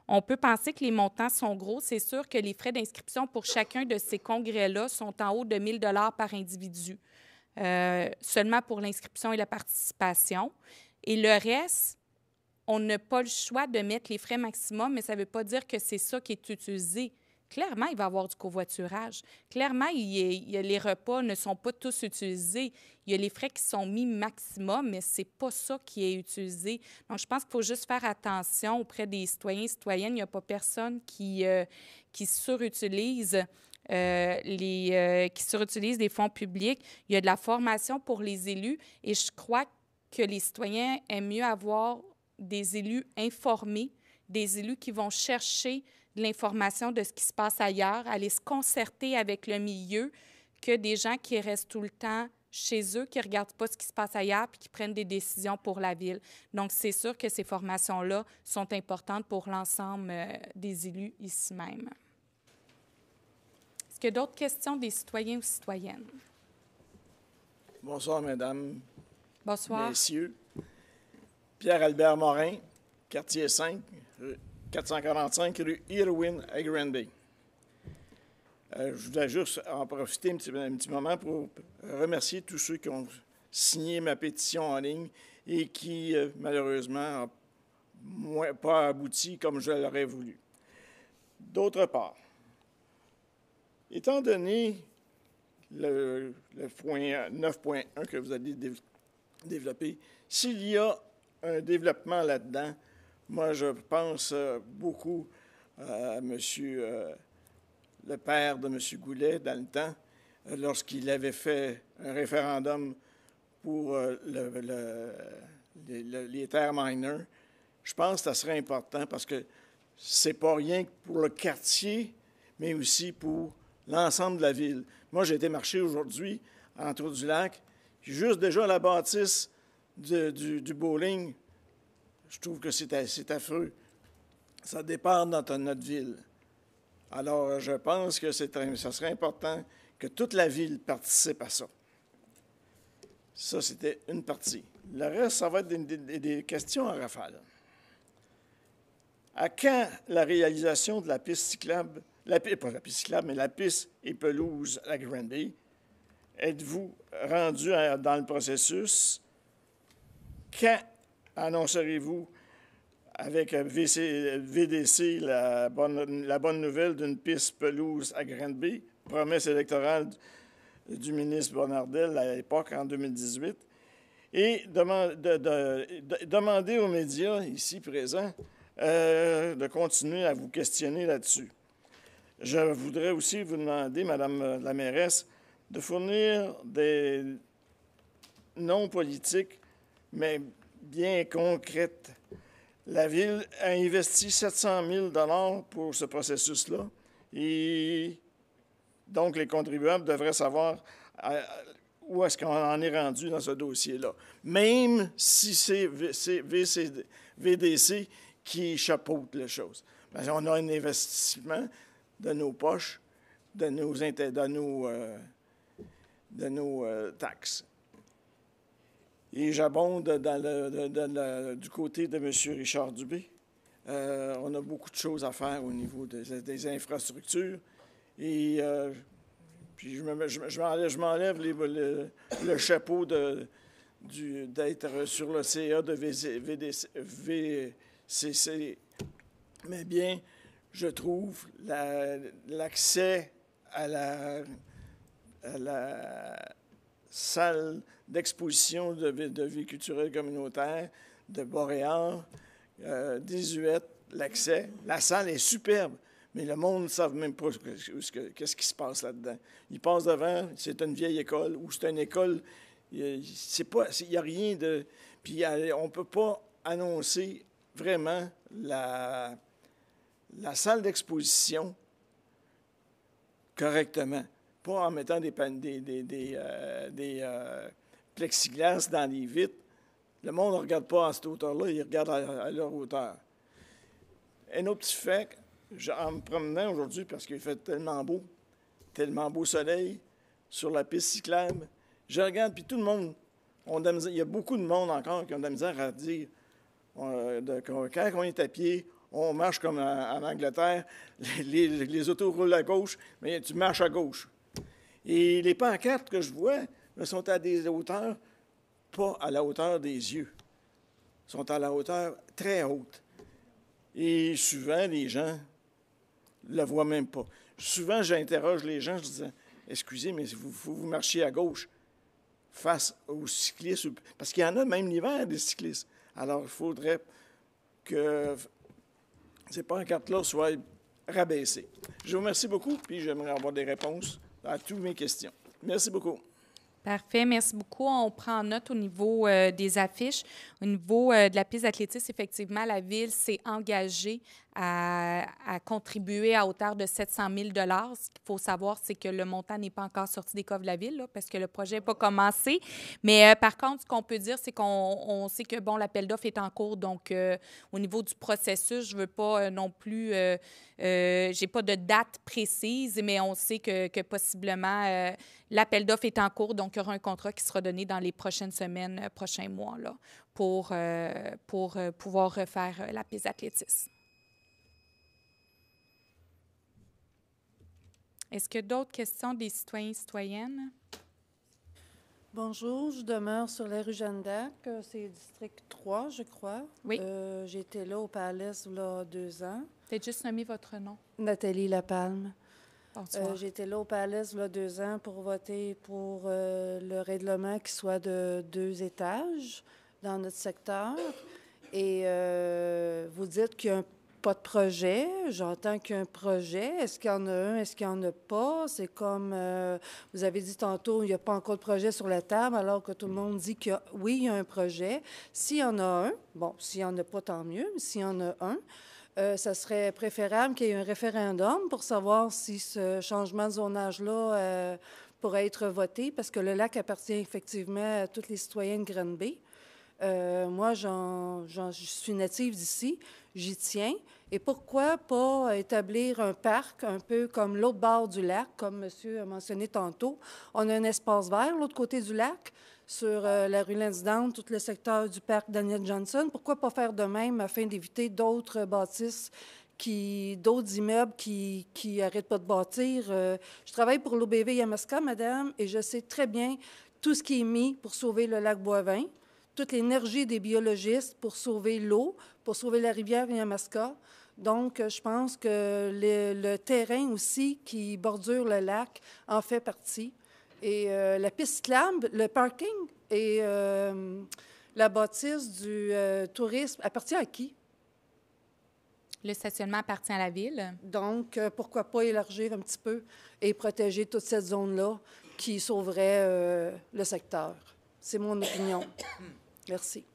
On peut penser que les montants sont gros. C'est sûr que les frais d'inscription pour chacun de ces congrès-là sont en haut de 1 000 $ par individu, seulement pour l'inscription et la participation. Et le reste, on n'a pas le choix de mettre les frais maximum, mais ça ne veut pas dire que c'est ça qui est utilisé. Clairement, il va y avoir du covoiturage. Clairement, les repas ne sont pas tous utilisés. Il y a les frais qui sont mis maximum, mais ce n'est pas ça qui est utilisé. Donc, je pense qu'il faut juste faire attention auprès des citoyens et citoyennes. Il n'y a pas personne qui surutilise des fonds publics. Il y a de la formation pour les élus et je crois que les citoyens aiment mieux avoir des élus informés, des élus qui vont chercher de l'information de ce qui se passe ailleurs, aller se concerter avec le milieu, que des gens qui restent tout le temps chez eux, qui ne regardent pas ce qui se passe ailleurs puis qui prennent des décisions pour la Ville. Donc, c'est sûr que ces formations-là sont importantes pour l'ensemble des élus ici même. Est-ce qu'il y a d'autres questions des citoyens ou citoyennes? Bonsoir, mesdames. Bonsoir. Messieurs. Pierre-Albert Morin, quartier 5, 445 rue Irwin à Granby. Je voudrais juste en profiter un petit moment pour remercier tous ceux qui ont signé ma pétition en ligne et qui, malheureusement, n'ont pas abouti comme je l'aurais voulu. D'autre part, étant donné le point 9.1 que vous allez développer, s'il y a un développement là-dedans, moi, je pense beaucoup à le père de M. Goulet, dans le temps, lorsqu'il avait fait un référendum pour les terres mineures. Je pense que ça serait important parce que c'est pas rien que pour le quartier, mais aussi pour l'ensemble de la ville. Moi, j'ai été marcher aujourd'hui en Tour-du-Lac, juste déjà à la bâtisse du bowling. Je trouve que c'est affreux. Ça dépend dans notre ville. Alors, je pense que ça serait important que toute la ville participe à ça. Ça, c'était une partie. Le reste, ça va être des questions en rafale. À quand la réalisation de la piste cyclable, pas la piste cyclable, mais la piste et pelouse à Granby? Êtes-vous rendu dans le processus? Quand annoncerez-vous avec VDC la bonne nouvelle d'une piste pelouse à Granby, promesse électorale du ministre Bonnardel à l'époque, en 2018, et demander aux médias ici présents de continuer à vous questionner là-dessus. Je voudrais aussi vous demander, Madame la mairesse, de fournir des noms politiques, mais bien concrètes. La Ville a investi 700 000 $ pour ce processus-là et donc les contribuables devraient savoir où est-ce qu'on en est rendu dans ce dossier-là. Même si c'est VDC qui chapeaute les choses. Parce qu'on a un investissement de nos poches, de nos taxes. Et j'abonde du côté de M. Richard Dubé. On a beaucoup de choses à faire au niveau des infrastructures. Et puis je m'enlève le chapeau d'être sur le CA de VCC. Mais bien, je trouve l'accès à la salle d'exposition de vie culturelle communautaire de Boréal, désuète, l'accès. La salle est superbe, mais le monde ne savent même pas qu'est-ce qui se passe là-dedans. Ils passent devant, c'est une vieille école, ou c'est une école, il n'y a rien de... Puis on ne peut pas annoncer vraiment la salle d'exposition correctement. Pas en mettant des plexiglas dans les vitres. Le monde ne regarde pas à cette hauteur-là, il regarde à leur hauteur. Un autre petit fait, en me promenant aujourd'hui, parce qu'il fait tellement beau soleil, sur la piste cyclable, je regarde, puis tout le monde, il y a beaucoup de monde encore qui ont de la misère à dire, quand on est à pied, on marche comme en Angleterre, les autos roulent à gauche, mais tu marches à gauche. Et les pancartes que je vois sont à des hauteurs, pas à la hauteur des yeux, sont à la hauteur très haute. Et souvent, les gens ne le voient même pas. Souvent, j'interroge les gens, je dis « Excusez, mais vous marchiez à gauche face aux cyclistes. » Parce qu'il y en a même l'hiver, des cyclistes. Alors, il faudrait que ces pancartes-là soient rabaissées. Je vous remercie beaucoup, puis j'aimerais avoir des réponses à toutes mes questions. Merci beaucoup. Parfait, merci beaucoup. On prend note au niveau des affiches. Au niveau de la piste d'athlétisme, effectivement, la Ville s'est engagée à contribuer à hauteur de 700 000 $. Ce qu'il faut savoir, c'est que le montant n'est pas encore sorti des coffres de la Ville, là, parce que le projet n'est pas commencé. Mais par contre, ce qu'on peut dire, c'est qu'on sait que, bon, l'appel d'offres est en cours. Donc, au niveau du processus, je ne veux pas non plus... j'ai pas de date précise, mais on sait que possiblement, l'appel d'offres est en cours. Donc, il y aura un contrat qui sera donné dans les prochaines semaines, prochains mois, là, pour pouvoir refaire la piste d'athlétisme. Est-ce qu'il y a d'autres questions des citoyens et citoyennes? Bonjour, je demeure sur la rue Jeanne d'Arc, c'est district 3, je crois. Oui. J'étais là au Palais il y a 2 ans. Peut-être juste nommer votre nom. Nathalie Lapalme. Bonsoir. J'étais là au Palais il y a 2 ans pour voter pour le règlement qui soit de 2 étages dans notre secteur. Et vous dites qu'il y a pas de projet. J'entends qu'il y a un projet. Est-ce qu'il y en a un? Est-ce qu'il n'y en a pas? C'est comme vous avez dit tantôt, il n'y a pas encore de projet sur la table, alors que tout le monde dit que oui, il y a un projet. S'il y en a un, bon, s'il n'y en a pas, tant mieux, mais s'il y en a un, ça serait préférable qu'il y ait un référendum pour savoir si ce changement de zonage-là pourrait être voté, parce que le lac appartient effectivement à tous les citoyens de Granby. Moi, je suis native d'ici, j'y tiens. Et pourquoi pas établir un parc un peu comme l'autre bord du lac, comme monsieur a mentionné tantôt? On a un espace vert, l'autre côté du lac, sur la rue Lansdowne, tout le secteur du parc Daniel Johnson. Pourquoi pas faire de même afin d'éviter d'autres bâtisses, d'autres immeubles qui n'arrêtent pas de bâtir? Je travaille pour l'OBV Yamaska, madame, et je sais très bien tout ce qui est mis pour sauver le lac Boivin, toute l'énergie des biologistes pour sauver l'eau, pour sauver la rivière Yamaska. Donc, je pense que le terrain aussi qui bordure le lac en fait partie. Et la piste cyclable, le parking et la bâtisse du tourisme appartient à qui? Le stationnement appartient à la Ville. Donc, pourquoi pas élargir un petit peu et protéger toute cette zone-là qui sauverait le secteur? C'est mon opinion. Merci.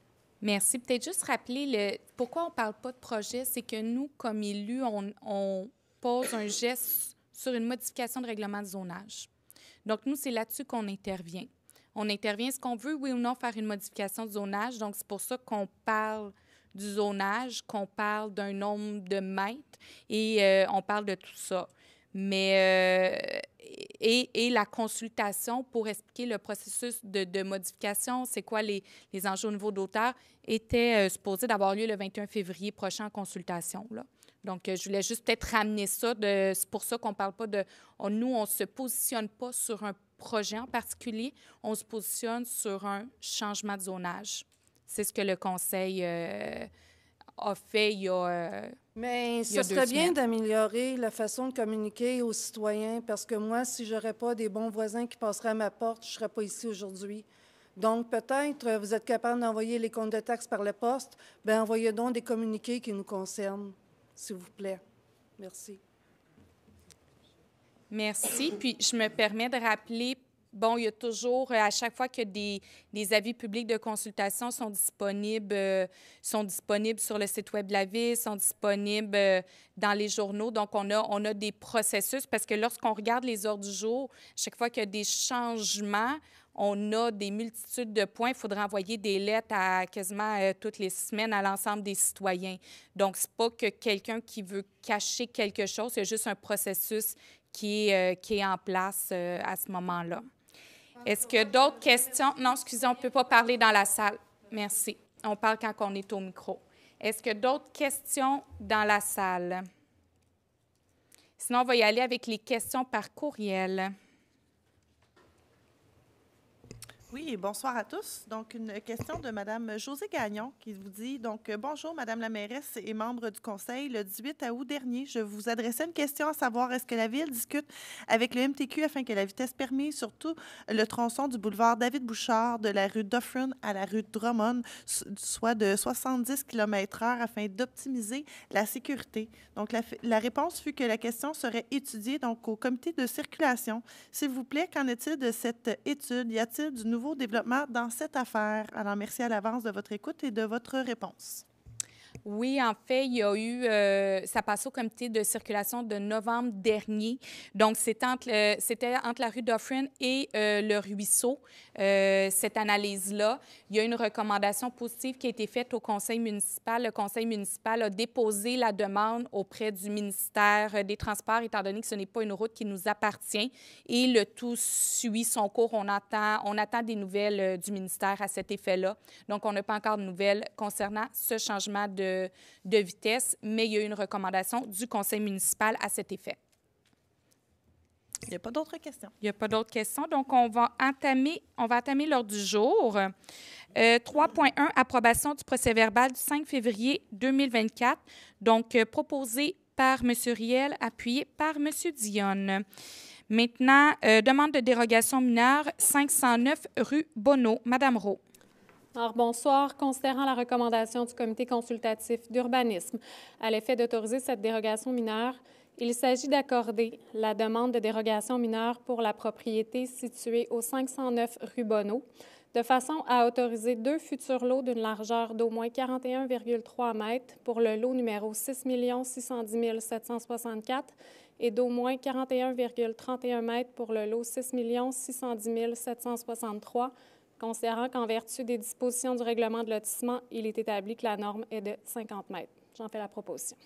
Merci. Peut-être juste rappeler pourquoi on ne parle pas de projet, c'est que nous, comme élus, on pose un geste sur une modification de règlement de zonage. Donc, nous, c'est là-dessus qu'on intervient. On intervient, est-ce qu'on veut, oui ou non, faire une modification de zonage? Donc, c'est pour ça qu'on parle du zonage qu'on parle d'un nombre de mètres et on parle de tout ça. Mais et la consultation pour expliquer le processus de modification, c'est quoi les enjeux au niveau d'auteur, était supposée d'avoir lieu le 21 février prochain en consultation, là. Donc, je voulais juste peut-être ramener ça. C'est pour ça qu'on ne parle pas de... nous, on ne se positionne pas sur un projet en particulier, on se positionne sur un changement de zonage. C'est ce que le Conseil a fait il y a Mais il y a ce 2 serait bien semaines. d'améliorer la façon de communiquer aux citoyens parce que moi, si je n'aurais pas des bons voisins qui passeraient à ma porte, je ne serais pas ici aujourd'hui. Donc, peut-être, vous êtes capable d'envoyer les comptes de taxes par la poste. Bien, envoyez donc des communiqués qui nous concernent, s'il vous plaît. Merci. Merci. Puis, je me permets de rappeler, bon, il y a toujours, à chaque fois que des avis publics de consultation sont disponibles sur le site Web de la Ville, sont disponibles dans les journaux. Donc, on a des processus parce que lorsqu'on regarde les ordres du jour, chaque fois qu'il y a des changements, on a des multitudes de points. Il faudra envoyer des lettres à quasiment toutes les semaines à l'ensemble des citoyens. Donc, ce n'est pas que quelqu'un qui veut cacher quelque chose, c'est juste un processus qui est en place à ce moment-là. Est-ce que d'autres questions? Non, excusez, on ne peut pas parler dans la salle. Merci. On parle quand on est au micro. Est-ce que d'autres questions dans la salle? Sinon, on va y aller avec les questions par courriel. Oui, bonsoir à tous. Donc, une question de Mme Josée Gagnon qui vous dit, donc, bonjour, Madame la mairesse et membres du Conseil. Le 18 août dernier, je vous adressais une question à savoir est-ce que la Ville discute avec le MTQ afin que la vitesse permise sur tout le tronçon du boulevard David-Bouchard de la rue Dufferin à la rue Drummond soit de 70 km/h afin d'optimiser la sécurité. Donc, la réponse fut que la question serait étudiée donc au comité de circulation. S'il vous plaît, qu'en est-il de cette étude? Y a-t-il du nouveau développement dans cette affaire? Alors, merci à l'avance de votre écoute et de votre réponse. Oui, en fait, il y a eu, ça passait au comité de circulation de novembre dernier. Donc, c'était entre la rue Dufferin et le ruisseau, cette analyse-là. Il y a une recommandation positive qui a été faite au conseil municipal. Le conseil municipal a déposé la demande auprès du ministère des Transports, étant donné que ce n'est pas une route qui nous appartient. Et le tout suit son cours. On attend des nouvelles du ministère à cet effet-là. Donc, on n'a pas encore de nouvelles concernant ce changement de vitesse, mais il y a eu une recommandation du conseil municipal à cet effet. Il n'y a pas d'autres questions. Il n'y a pas d'autres questions. Donc, on va entamer l'ordre du jour. 3.1, approbation du procès-verbal du 5 février 2024. Donc, proposé par M. Riel, appuyé par M. Dionne. Maintenant, demande de dérogation mineure, 509 rue Bonneau. Madame Roux. Alors, bonsoir. Considérant la recommandation du comité consultatif d'urbanisme à l'effet d'autoriser cette dérogation mineure, il s'agit d'accorder la demande de dérogation mineure pour la propriété située au 509 rue Bonneau, de façon à autoriser 2 futurs lots d'une largeur d'au moins 41,3 mètres pour le lot numéro 6 610 764 et d'au moins 41,31 mètres pour le lot 6 610 763, considérant qu'en vertu des dispositions du règlement de lotissement, il est établi que la norme est de 50 mètres. J'en fais la proposition.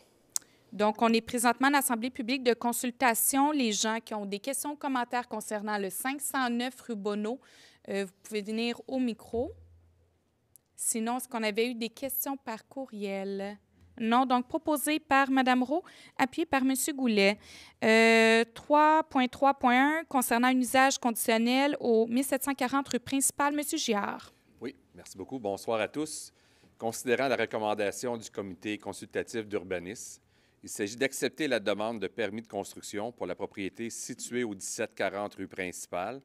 Donc, on est présentement en assemblée publique de consultation. Les gens qui ont des questions ou commentaires concernant le 509 rue Bonneau, vous pouvez venir au micro. Sinon, est-ce qu'on avait eu des questions par courriel? Non. Donc, proposé par Mme Roux, appuyé par M. Goulet. 3.3.1, concernant un usage conditionnel au 1740 rue principale, M. Giard. Oui, merci beaucoup. Bonsoir à tous. Considérant la recommandation du comité consultatif d'urbanisme, il s'agit d'accepter la demande de permis de construction pour la propriété située au 1740 rue principale,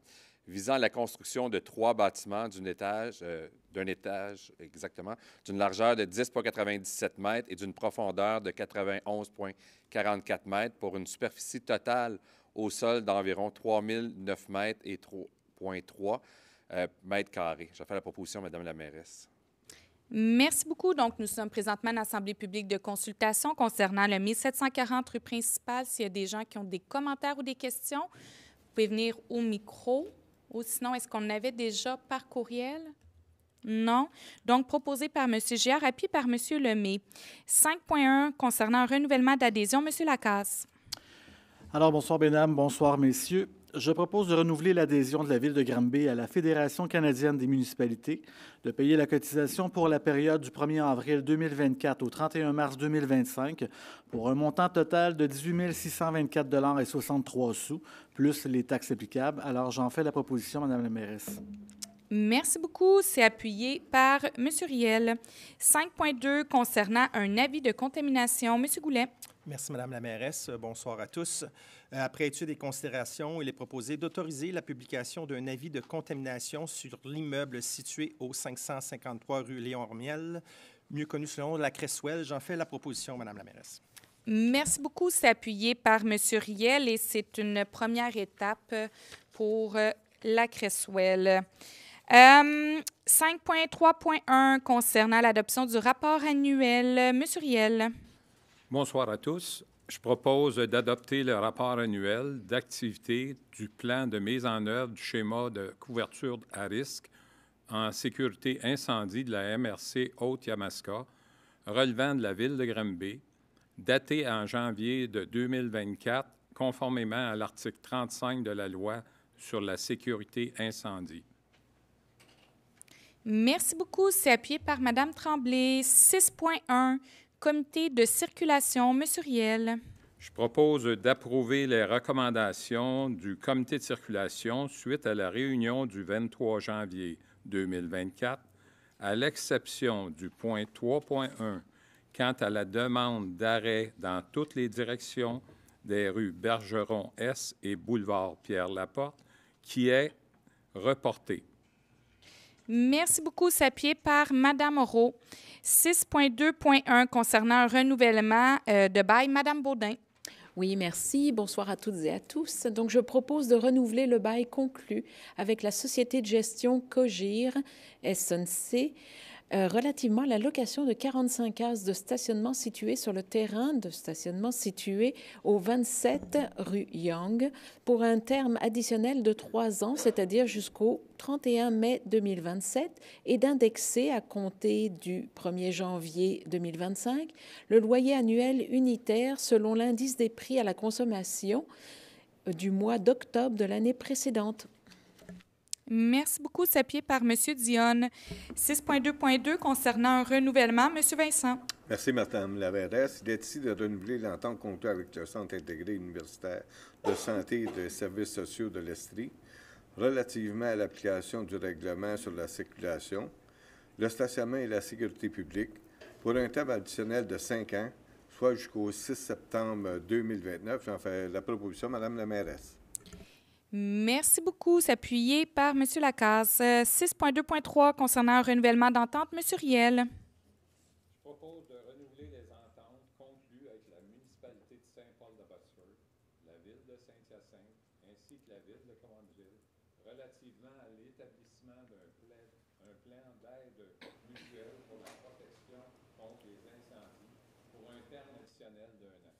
visant la construction de 3 bâtiments d'un étage exactement, d'une largeur de 10,97 mètres et d'une profondeur de 91,44 mètres pour une superficie totale au sol d'environ 3009 mètres et 3,3 mètres carrés. Je fais la proposition, Madame la mairesse. Merci beaucoup. Donc, nous sommes présentement en assemblée publique de consultation concernant le 1740 rue principale. S'il y a des gens qui ont des commentaires ou des questions, vous pouvez venir au micro. Ou sinon, est-ce qu'on avait déjà par courriel? Non. Donc, proposé par M. Giard, appuyé par M. Lemay. 5.1 concernant un renouvellement d'adhésion, M. Lacasse. Alors, bonsoir, mesdames, bonsoir, messieurs. Je propose de renouveler l'adhésion de la Ville de Granby à la Fédération canadienne des municipalités, de payer la cotisation pour la période du 1er avril 2024 au 31 mars 2025 pour un montant total de 18 624,63 $, plus les taxes applicables. Alors, j'en fais la proposition, Madame la mairesse. Merci beaucoup. C'est appuyé par M. Riel. 5.2 concernant un avis de contamination, M. Goulet. Merci, Madame la mairesse. Bonsoir à tous. Après étude et considération, il est proposé d'autoriser la publication d'un avis de contamination sur l'immeuble situé au 553 rue Léon-Miel, mieux connu sous le nom de la Cresswell. J'en fais la proposition, Madame la mairesse. Merci beaucoup. C'est appuyé par M. Riel et c'est une première étape pour la Cresswell. 5.3.1 concernant l'adoption du rapport annuel. M. Riel. Bonsoir à tous. Je propose d'adopter le rapport annuel d'activité du plan de mise en œuvre du schéma de couverture à risque en sécurité incendie de la MRC Haute-Yamaska relevant de la Ville de Granby, daté en janvier de 2024, conformément à l'article 35 de la loi sur la sécurité incendie. Merci beaucoup. C'est appuyé par Mme Tremblay. 6.1 Comité de circulation, M. Riel. Je propose d'approuver les recommandations du comité de circulation suite à la réunion du 23 janvier 2024, à l'exception du point 3.1 quant à la demande d'arrêt dans toutes les directions des rues Bergeron-Est et boulevard Pierre-Laporte, qui est reportée. Merci beaucoup. C'est appuyé par Mme Rowe. 6.2.1 concernant un renouvellement de bail. Mme Baudin. Oui, merci. Bonsoir à toutes et à tous. Donc, je propose de renouveler le bail conclu avec la société de gestion Cogir SNC relativement à la location de 45 cases de stationnement situées sur le terrain de stationnement situé au 27 rue Young pour un terme additionnel de 3 ans, c'est-à-dire jusqu'au 31 mai 2027, et d'indexer à compter du 1er janvier 2025 le loyer annuel unitaire selon l'indice des prix à la consommation du mois d'octobre de l'année précédente. Merci beaucoup. C'est appuyé par M. Dionne. 6.2.2 concernant un renouvellement. M. Vincent. Merci, Mme la mairesse. Il est ici de renouveler l'entente conclue avec le Centre intégré universitaire de santé et de services sociaux de l'Estrie relativement à l'application du règlement sur la circulation, le stationnement et la sécurité publique pour un terme additionnel de 5 ans, soit jusqu'au 6 septembre 2029. J'en fais la proposition, Mme la mairesse. Merci beaucoup. C'est appuyé par M. Lacasse. 6.2.3 concernant un renouvellement d'entente. M. Riel. Je propose de renouveler les ententes conclues avec la municipalité de Saint-Paul-de-Botsford, la ville de Saint-Hyacinthe, ainsi que la ville de Cowansville, relativement à l'établissement d'un plan d'aide mutuelle pour la protection contre les incendies pour un terme additionnel d'1 an.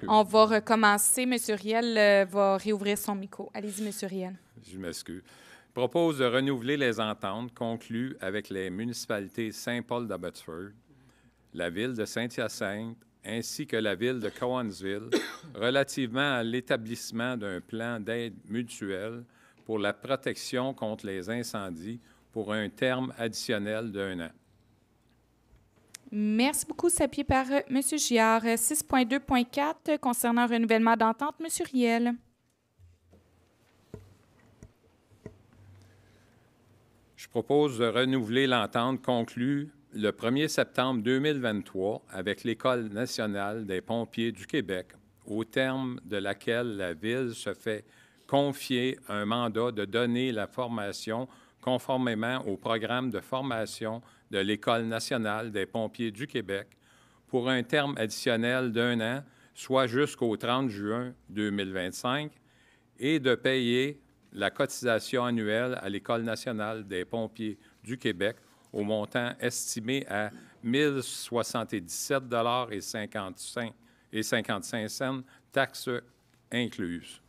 On va recommencer. M. Riel va réouvrir son micro. Allez-y, M. Riel. Je m'excuse. Je propose de renouveler les ententes conclues avec les municipalités Saint-Paul-d'Abbotsford, la ville de Saint-Hyacinthe, ainsi que la ville de Cowansville, relativement à l'établissement d'un plan d'aide mutuelle pour la protection contre les incendies pour un terme additionnel d'1 an. Merci beaucoup. C'est appuyé par M. Giard. 6.2.4 concernant un renouvellement d'entente. M. Riel. Je propose de renouveler l'entente conclue le 1er septembre 2023 avec l'École nationale des pompiers du Québec, au terme de laquelle la Ville se fait confier un mandat de donner la formation conformément au programme de formation de l'École nationale des pompiers du Québec pour un terme additionnel d'1 an, soit jusqu'au 30 juin 2025, et de payer la cotisation annuelle à l'École nationale des pompiers du Québec au montant estimé à 1 077,55 $, taxes incluses.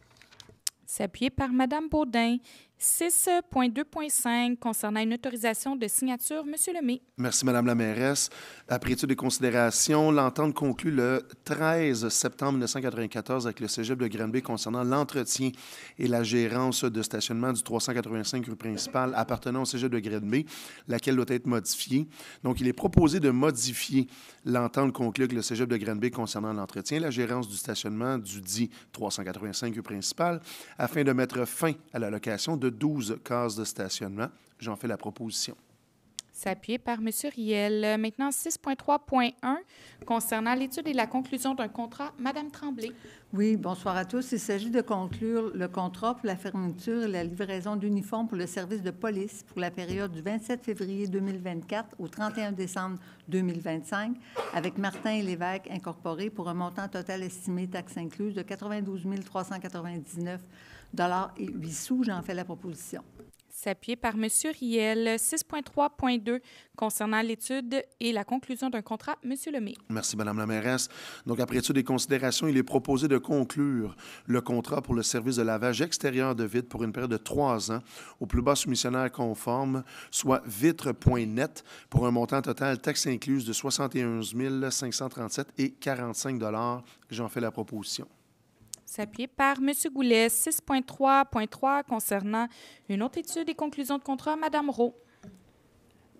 C'est appuyé par Mme Baudin. 6.2.5 concernant une autorisation de signature, Monsieur Lemay. Merci, Madame la mairesse. Après étude des considérations, l'entente conclue le 13 septembre 1994 avec le Cégep de Granby concernant l'entretien et la gérance de stationnement du 385 rue principale appartenant au Cégep de Granby, laquelle doit être modifiée. Donc, il est proposé de modifier l'entente conclue avec le Cégep de Granby concernant l'entretien et la gérance du stationnement du dit 385 rue principale afin de mettre fin à la location de 12 cases de stationnement. J'en fais la proposition. C'est appuyé par M. Riel. Maintenant, 6.3.1 concernant l'étude et la conclusion d'un contrat. Madame Tremblay. Oui, bonsoir à tous. Il s'agit de conclure le contrat pour la fermeture et la livraison d'uniformes pour le service de police pour la période du 27 février 2024 au 31 décembre 2025 avec Martin et Lévesque Incorporé pour un montant total estimé, taxes incluses, de 92 399 et 8 sous. J'en fais la proposition. C'est appuyé par M. Riel. 6.3.2 concernant l'étude et la conclusion d'un contrat. M. Lemay. Merci, Madame la mairesse. Donc, après étude des considérations, il est proposé de conclure le contrat pour le service de lavage extérieur de vitres pour une période de 3 ans au plus bas soumissionnaire conforme, soit vitre.net, pour un montant total taxes incluses de 71 537 et 45 $. J'en fais la proposition. C'est appuyé par M. Goulet. 6.3.3 concernant une autre étude et conclusion de contrat. Mme Rowe.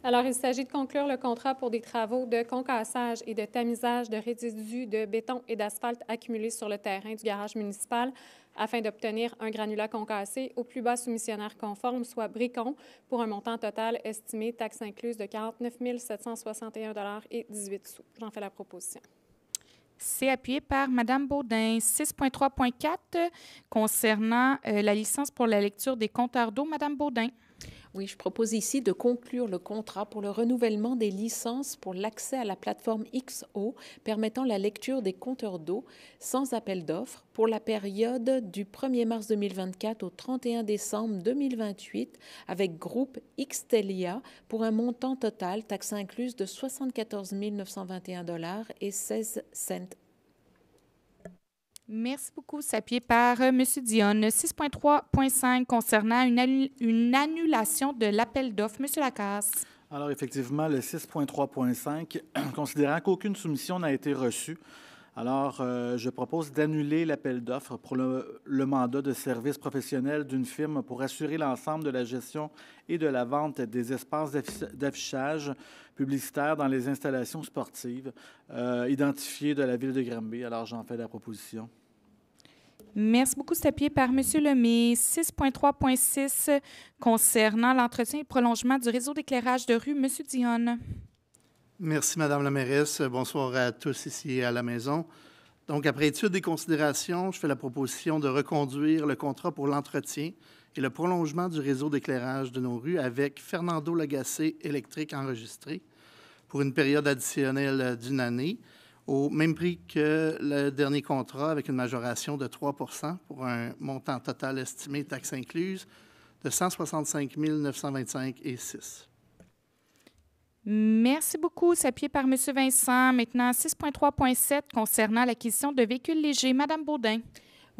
Alors, il s'agit de conclure le contrat pour des travaux de concassage et de tamisage de résidus de béton et d'asphalte accumulés sur le terrain du garage municipal afin d'obtenir un granulat concassé au plus bas soumissionnaire conforme, soit Bricon, pour un montant total estimé, taxes incluses, de 49 761 $ et 18 sous. J'en fais la proposition. C'est appuyé par Mme Baudin. 6.3.4 concernant la licence pour la lecture des compteurs d'eau. Mme Baudin. Oui, je propose ici de conclure le contrat pour le renouvellement des licences pour l'accès à la plateforme XO permettant la lecture des compteurs d'eau sans appel d'offres pour la période du 1er mars 2024 au 31 décembre 2028 avec groupe Xtelia pour un montant total, taxes incluses, de 74 921 $ et 16 cents. Merci beaucoup. C'est appuyé par M. Dionne. 6.3.5 concernant une annulation de l'appel d'offres. M. Lacasse. Alors, effectivement, le 6.3.5, considérant qu'aucune soumission n'a été reçue, alors je propose d'annuler l'appel d'offres pour le mandat de service professionnel d'une firme pour assurer l'ensemble de la gestion et de la vente des espaces d'affichage publicitaire dans les installations sportives identifiées de la ville de Granby. Alors, j'en fais la proposition. Merci beaucoup. C'est appuyé par M. Lemay. 6.3.6 concernant l'entretien et le prolongement du réseau d'éclairage de rue. M. Dionne. Merci, Madame la mairesse. Bonsoir à tous ici à la maison. Donc, après étude des considérations, je fais la proposition de reconduire le contrat pour l'entretien et le prolongement du réseau d'éclairage de nos rues avec Fernando Lagacé Électrique enregistré pour une période additionnelle d'1 année, au même prix que le dernier contrat avec une majoration de 3 % pour un montant total estimé, taxes incluses, de 165 925 et 6. Merci beaucoup. C'est appuyé par M. Vincent. Maintenant, 6.3.7 concernant l'acquisition de véhicules légers. Mme Baudin.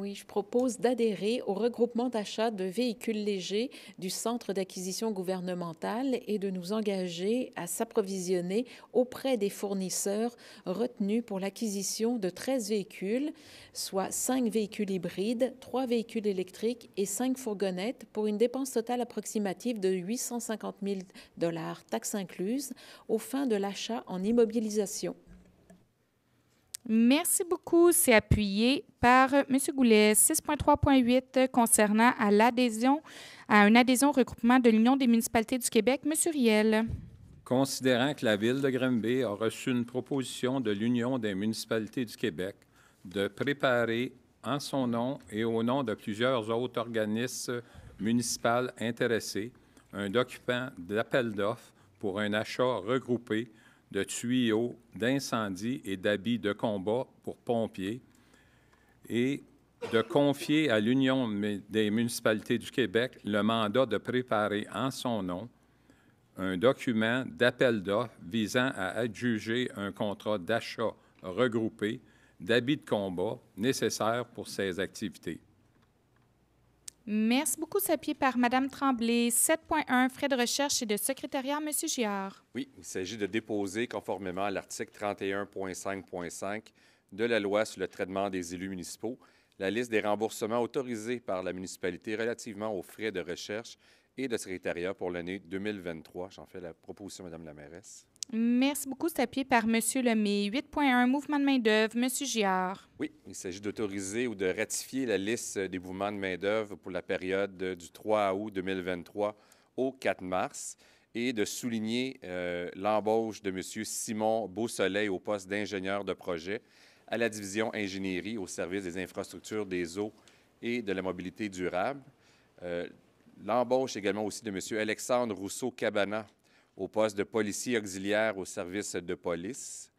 Oui, je propose d'adhérer au regroupement d'achat de véhicules légers du Centre d'acquisition gouvernementale et de nous engager à s'approvisionner auprès des fournisseurs retenus pour l'acquisition de 13 véhicules, soit 5 véhicules hybrides, 3 véhicules électriques et 5 fourgonnettes pour une dépense totale approximative de 850 000 $, taxes incluses, aux fins de l'achat en immobilisation. Merci beaucoup. C'est appuyé par M. Goulet. 6.3.8 concernant une adhésion au regroupement de l'Union des municipalités du Québec. M. Riel. Considérant que la Ville de Granby a reçu une proposition de l'Union des municipalités du Québec de préparer en son nom et au nom de plusieurs autres organismes municipaux intéressés un document d'appel d'offres pour un achat regroupé de tuyaux d'incendie et d'habits de combat pour pompiers et de confier à l'Union des municipalités du Québec le mandat de préparer en son nom un document d'appel d'offres visant à adjuger un contrat d'achat regroupé d'habits de combat nécessaires pour ces activités. Merci beaucoup. C'est appuyé par Mme Tremblay. 7.1, frais de recherche et de secrétariat, M. Giard. Oui, il s'agit de déposer, conformément à l'article 31.5.5 de la loi sur le traitement des élus municipaux, la liste des remboursements autorisés par la municipalité relativement aux frais de recherche et de secrétariat pour l'année 2023. J'en fais la proposition, Mme la mairesse. Merci beaucoup. C'est appuyé par M. Lemay. 8.1, mouvement de main-d'œuvre, M. Giard. Oui, il s'agit d'autoriser ou de ratifier la liste des mouvements de main-d'œuvre pour la période du 3 août 2023 au 4 mars et de souligner l'embauche de M. Simon Beausoleil au poste d'ingénieur de projet à la division ingénierie au service des infrastructures des eaux et de la mobilité durable. L'embauche également aussi de M. Alexandre Rousseau-Cabana au poste de policier auxiliaire au service de police.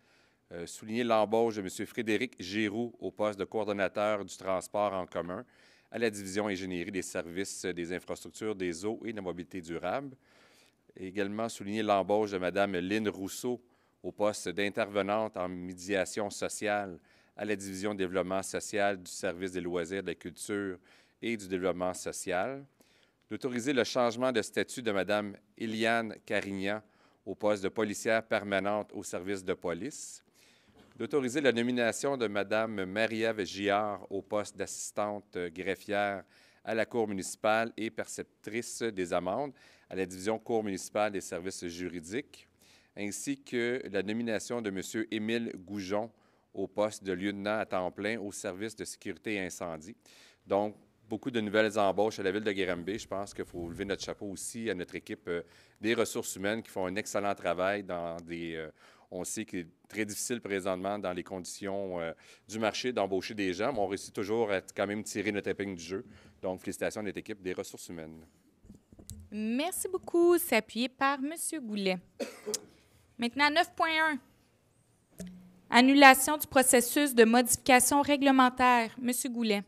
Souligner l'embauche de M. Frédéric Giroux au poste de coordonnateur du transport en commun à la division ingénierie des services des infrastructures des eaux et de la mobilité durable. Et également souligner l'embauche de Mme Lynne Rousseau au poste d'intervenante en médiation sociale à la division développement social du service des loisirs, de la culture et du développement social. D'autoriser le changement de statut de Mme Eliane Carignan au poste de policière permanente au service de police. D'autoriser la nomination de Mme Marie-Ève Giard au poste d'assistante greffière à la Cour municipale et perceptrice des amendes à la division Cour municipale des services juridiques, ainsi que la nomination de M. Émile Goujon au poste de lieutenant à temps plein au service de sécurité et incendie. Donc, beaucoup de nouvelles embauches à la ville de Granby. Je pense qu'il faut lever notre chapeau aussi à notre équipe des ressources humaines qui font un excellent travail dans des... on sait qu'il est très difficile présentement dans les conditions du marché d'embaucher des gens, mais on réussit toujours à quand même tirer notre épingle du jeu. Donc, félicitations à notre équipe des ressources humaines. Merci beaucoup. C'est appuyé par M. Goulet. Maintenant, 9.1. Annulation du processus de modification réglementaire. M. Goulet.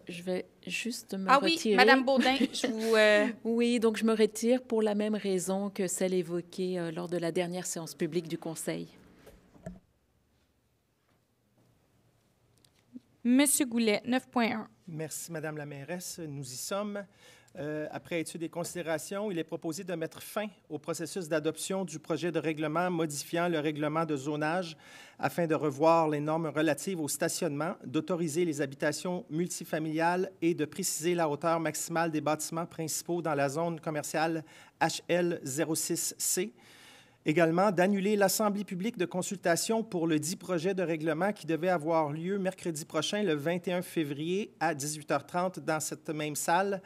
Je vais juste me Ah retirer. oui, Mme Baudin, je vous... Oui, donc je me retire pour la même raison que celle évoquée lors de la dernière séance publique du Conseil. Monsieur Goulet, 9.1. Merci, Madame la mairesse. Nous y sommes. Après étude et considération, il est proposé de mettre fin au processus d'adoption du projet de règlement modifiant le règlement de zonage afin de revoir les normes relatives au stationnement, d'autoriser les habitations multifamiliales et de préciser la hauteur maximale des bâtiments principaux dans la zone commerciale HL06C. Également, d'annuler l'Assemblée publique de consultation pour le dit projet de règlement qui devait avoir lieu mercredi prochain, le 21 février à 18h30 dans cette même salle.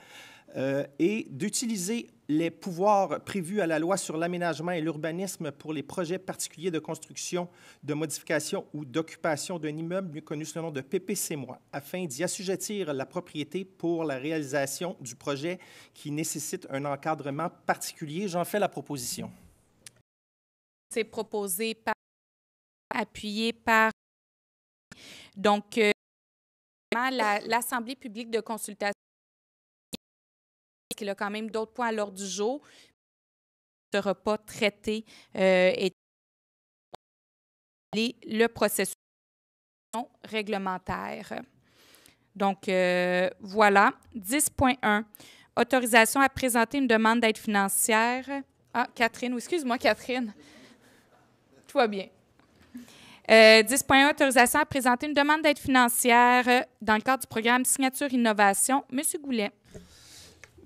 Et d'utiliser les pouvoirs prévus à la loi sur l'aménagement et l'urbanisme pour les projets particuliers de construction, de modification ou d'occupation d'un immeuble, mieux connu sous le nom de PPC-moi, afin d'y assujettir la propriété pour la réalisation du projet qui nécessite un encadrement particulier. J'en fais la proposition. C'est proposé par, appuyé par. Donc, l'Assemblée publique de consultation, qu'il a quand même d'autres points à l'ordre du jour, ne sera pas traité et le processus réglementaire. Donc, voilà. 10.1. Autorisation à présenter une demande d'aide financière. Ah, Catherine, excuse-moi, Catherine. Tout va bien. 10.1. Autorisation à présenter une demande d'aide financière dans le cadre du programme Signature Innovation. Monsieur Goulet.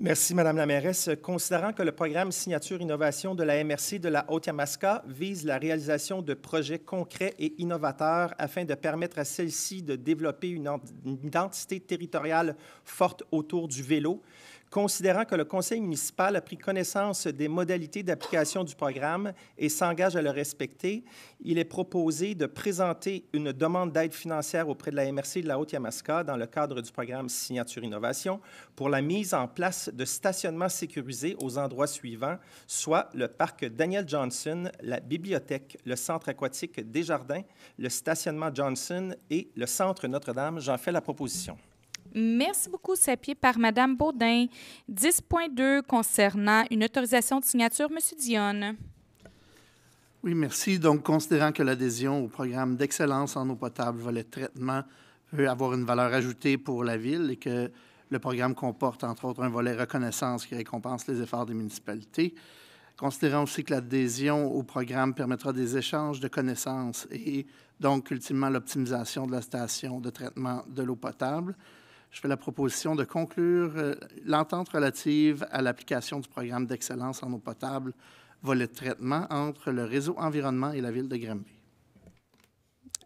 Merci, Madame la mairesse. Considérant que le programme Signature Innovation de la MRC de la Haute-Yamaska vise la réalisation de projets concrets et innovateurs afin de permettre à celle-ci de développer une identité territoriale forte autour du vélo, considérant que le conseil municipal a pris connaissance des modalités d'application du programme et s'engage à le respecter, il est proposé de présenter une demande d'aide financière auprès de la MRC de la Haute-Yamaska dans le cadre du programme Signature Innovation pour la mise en place de stationnements sécurisés aux endroits suivants, soit le parc Daniel Johnson, la bibliothèque, le centre aquatique Desjardins, le stationnement Johnson et le centre Notre-Dame. J'en fais la proposition. Merci beaucoup. C'est appuyé par Mme Baudin. 10.2 concernant une autorisation de signature. Monsieur Dionne. Oui, merci. Donc, considérant que l'adhésion au programme d'excellence en eau potable, volet traitement, peut avoir une valeur ajoutée pour la Ville et que Le programme comporte, entre autres, un volet reconnaissance qui récompense les efforts des municipalités. Considérant aussi que l'adhésion au programme permettra des échanges de connaissances et donc, ultimement, l'optimisation de la station de traitement de l'eau potable, je fais la proposition de conclure l'entente relative à l'application du programme d'excellence en eau potable, volet de traitement entre le réseau environnement et la Ville de Granby.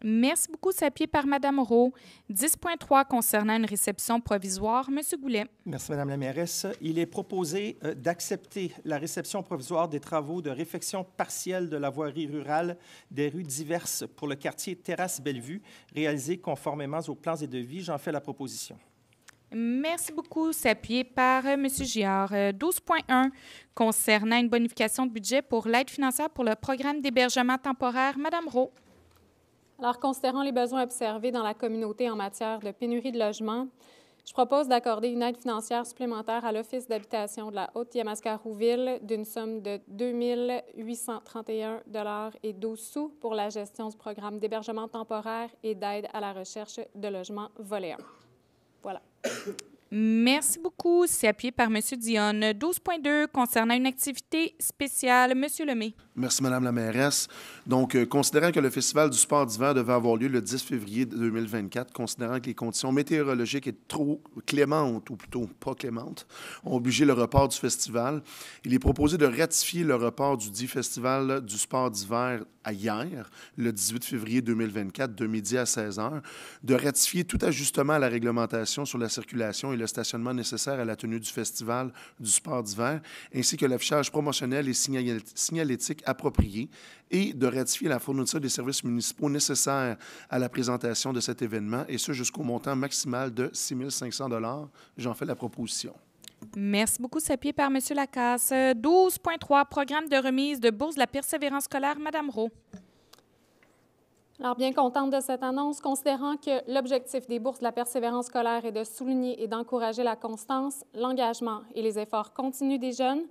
Merci beaucoup. C'est appuyé par Mme Rowe. 10.3 concernant une réception provisoire. M. Goulet. Merci, Mme la mairesse. Il est proposé d'accepter la réception provisoire des travaux de réfection partielle de la voirie rurale des rues diverses pour le quartier Terrasse-Bellevue, réalisés conformément aux plans et devis. J'en fais la proposition. Merci beaucoup. C'est appuyé par M. Giard. 12.1 concernant une bonification de budget pour l'aide financière pour le programme d'hébergement temporaire. Mme Rowe. Alors, considérant les besoins observés dans la communauté en matière de pénurie de logement, je propose d'accorder une aide financière supplémentaire à l'Office d'habitation de la Haute-Yamaska-Rouville d'une somme de 2 831,12 $ pour la gestion du programme d'hébergement temporaire et d'aide à la recherche de logements volet 1. Voilà. Merci beaucoup. C'est appuyé par M. Dionne. 12.2 concernant une activité spéciale. M. Lemay. Merci, Mme la mairesse. Donc, considérant que le Festival du sport d'hiver devait avoir lieu le 10 février 2024, considérant que les conditions météorologiques étaient trop clémentes, ou plutôt pas clémentes, ont obligé le report du festival, il est proposé de ratifier le report du dit Festival du sport d'hiver à hier, le 18 février 2024, de midi à 16 h, de ratifier tout ajustement à la réglementation sur la circulation et le stationnement nécessaire à la tenue du Festival du sport d'hiver, ainsi que l'affichage promotionnel et signalétique approprié, et de ratifier la fourniture des services municipaux nécessaires à la présentation de cet événement, et ce jusqu'au montant maximal de 6 500 $. J'en fais la proposition. Merci beaucoup. C'est appuyé par M. Lacasse. 12.3 programme de remise de bourse de la persévérance scolaire. Mme Rowe. Alors, bien contente de cette annonce, considérant que l'objectif des bourses de la persévérance scolaire est de souligner et d'encourager la constance, l'engagement et les efforts continus des jeunes,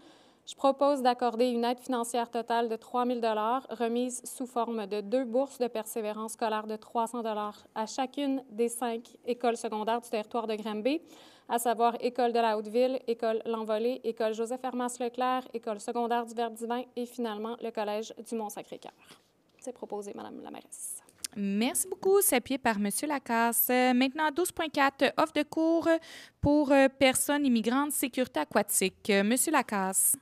je propose d'accorder une aide financière totale de 3 000 $ remise sous forme de 2 bourses de persévérance scolaire de 300 $ à chacune des 5 écoles secondaires du territoire de Granby, à savoir École de la Haute-Ville, École L'Envolée, École Joseph-Hermas-Leclerc, École secondaire du Verdivin et finalement le Collège du Mont-Sacré-Cœur. C'est proposé, Mme la mairesse. Merci beaucoup. C'est appuyé par M. Lacasse. Maintenant, 12.4, offre de cours pour personnes immigrantes, sécurité aquatique. M. Lacasse.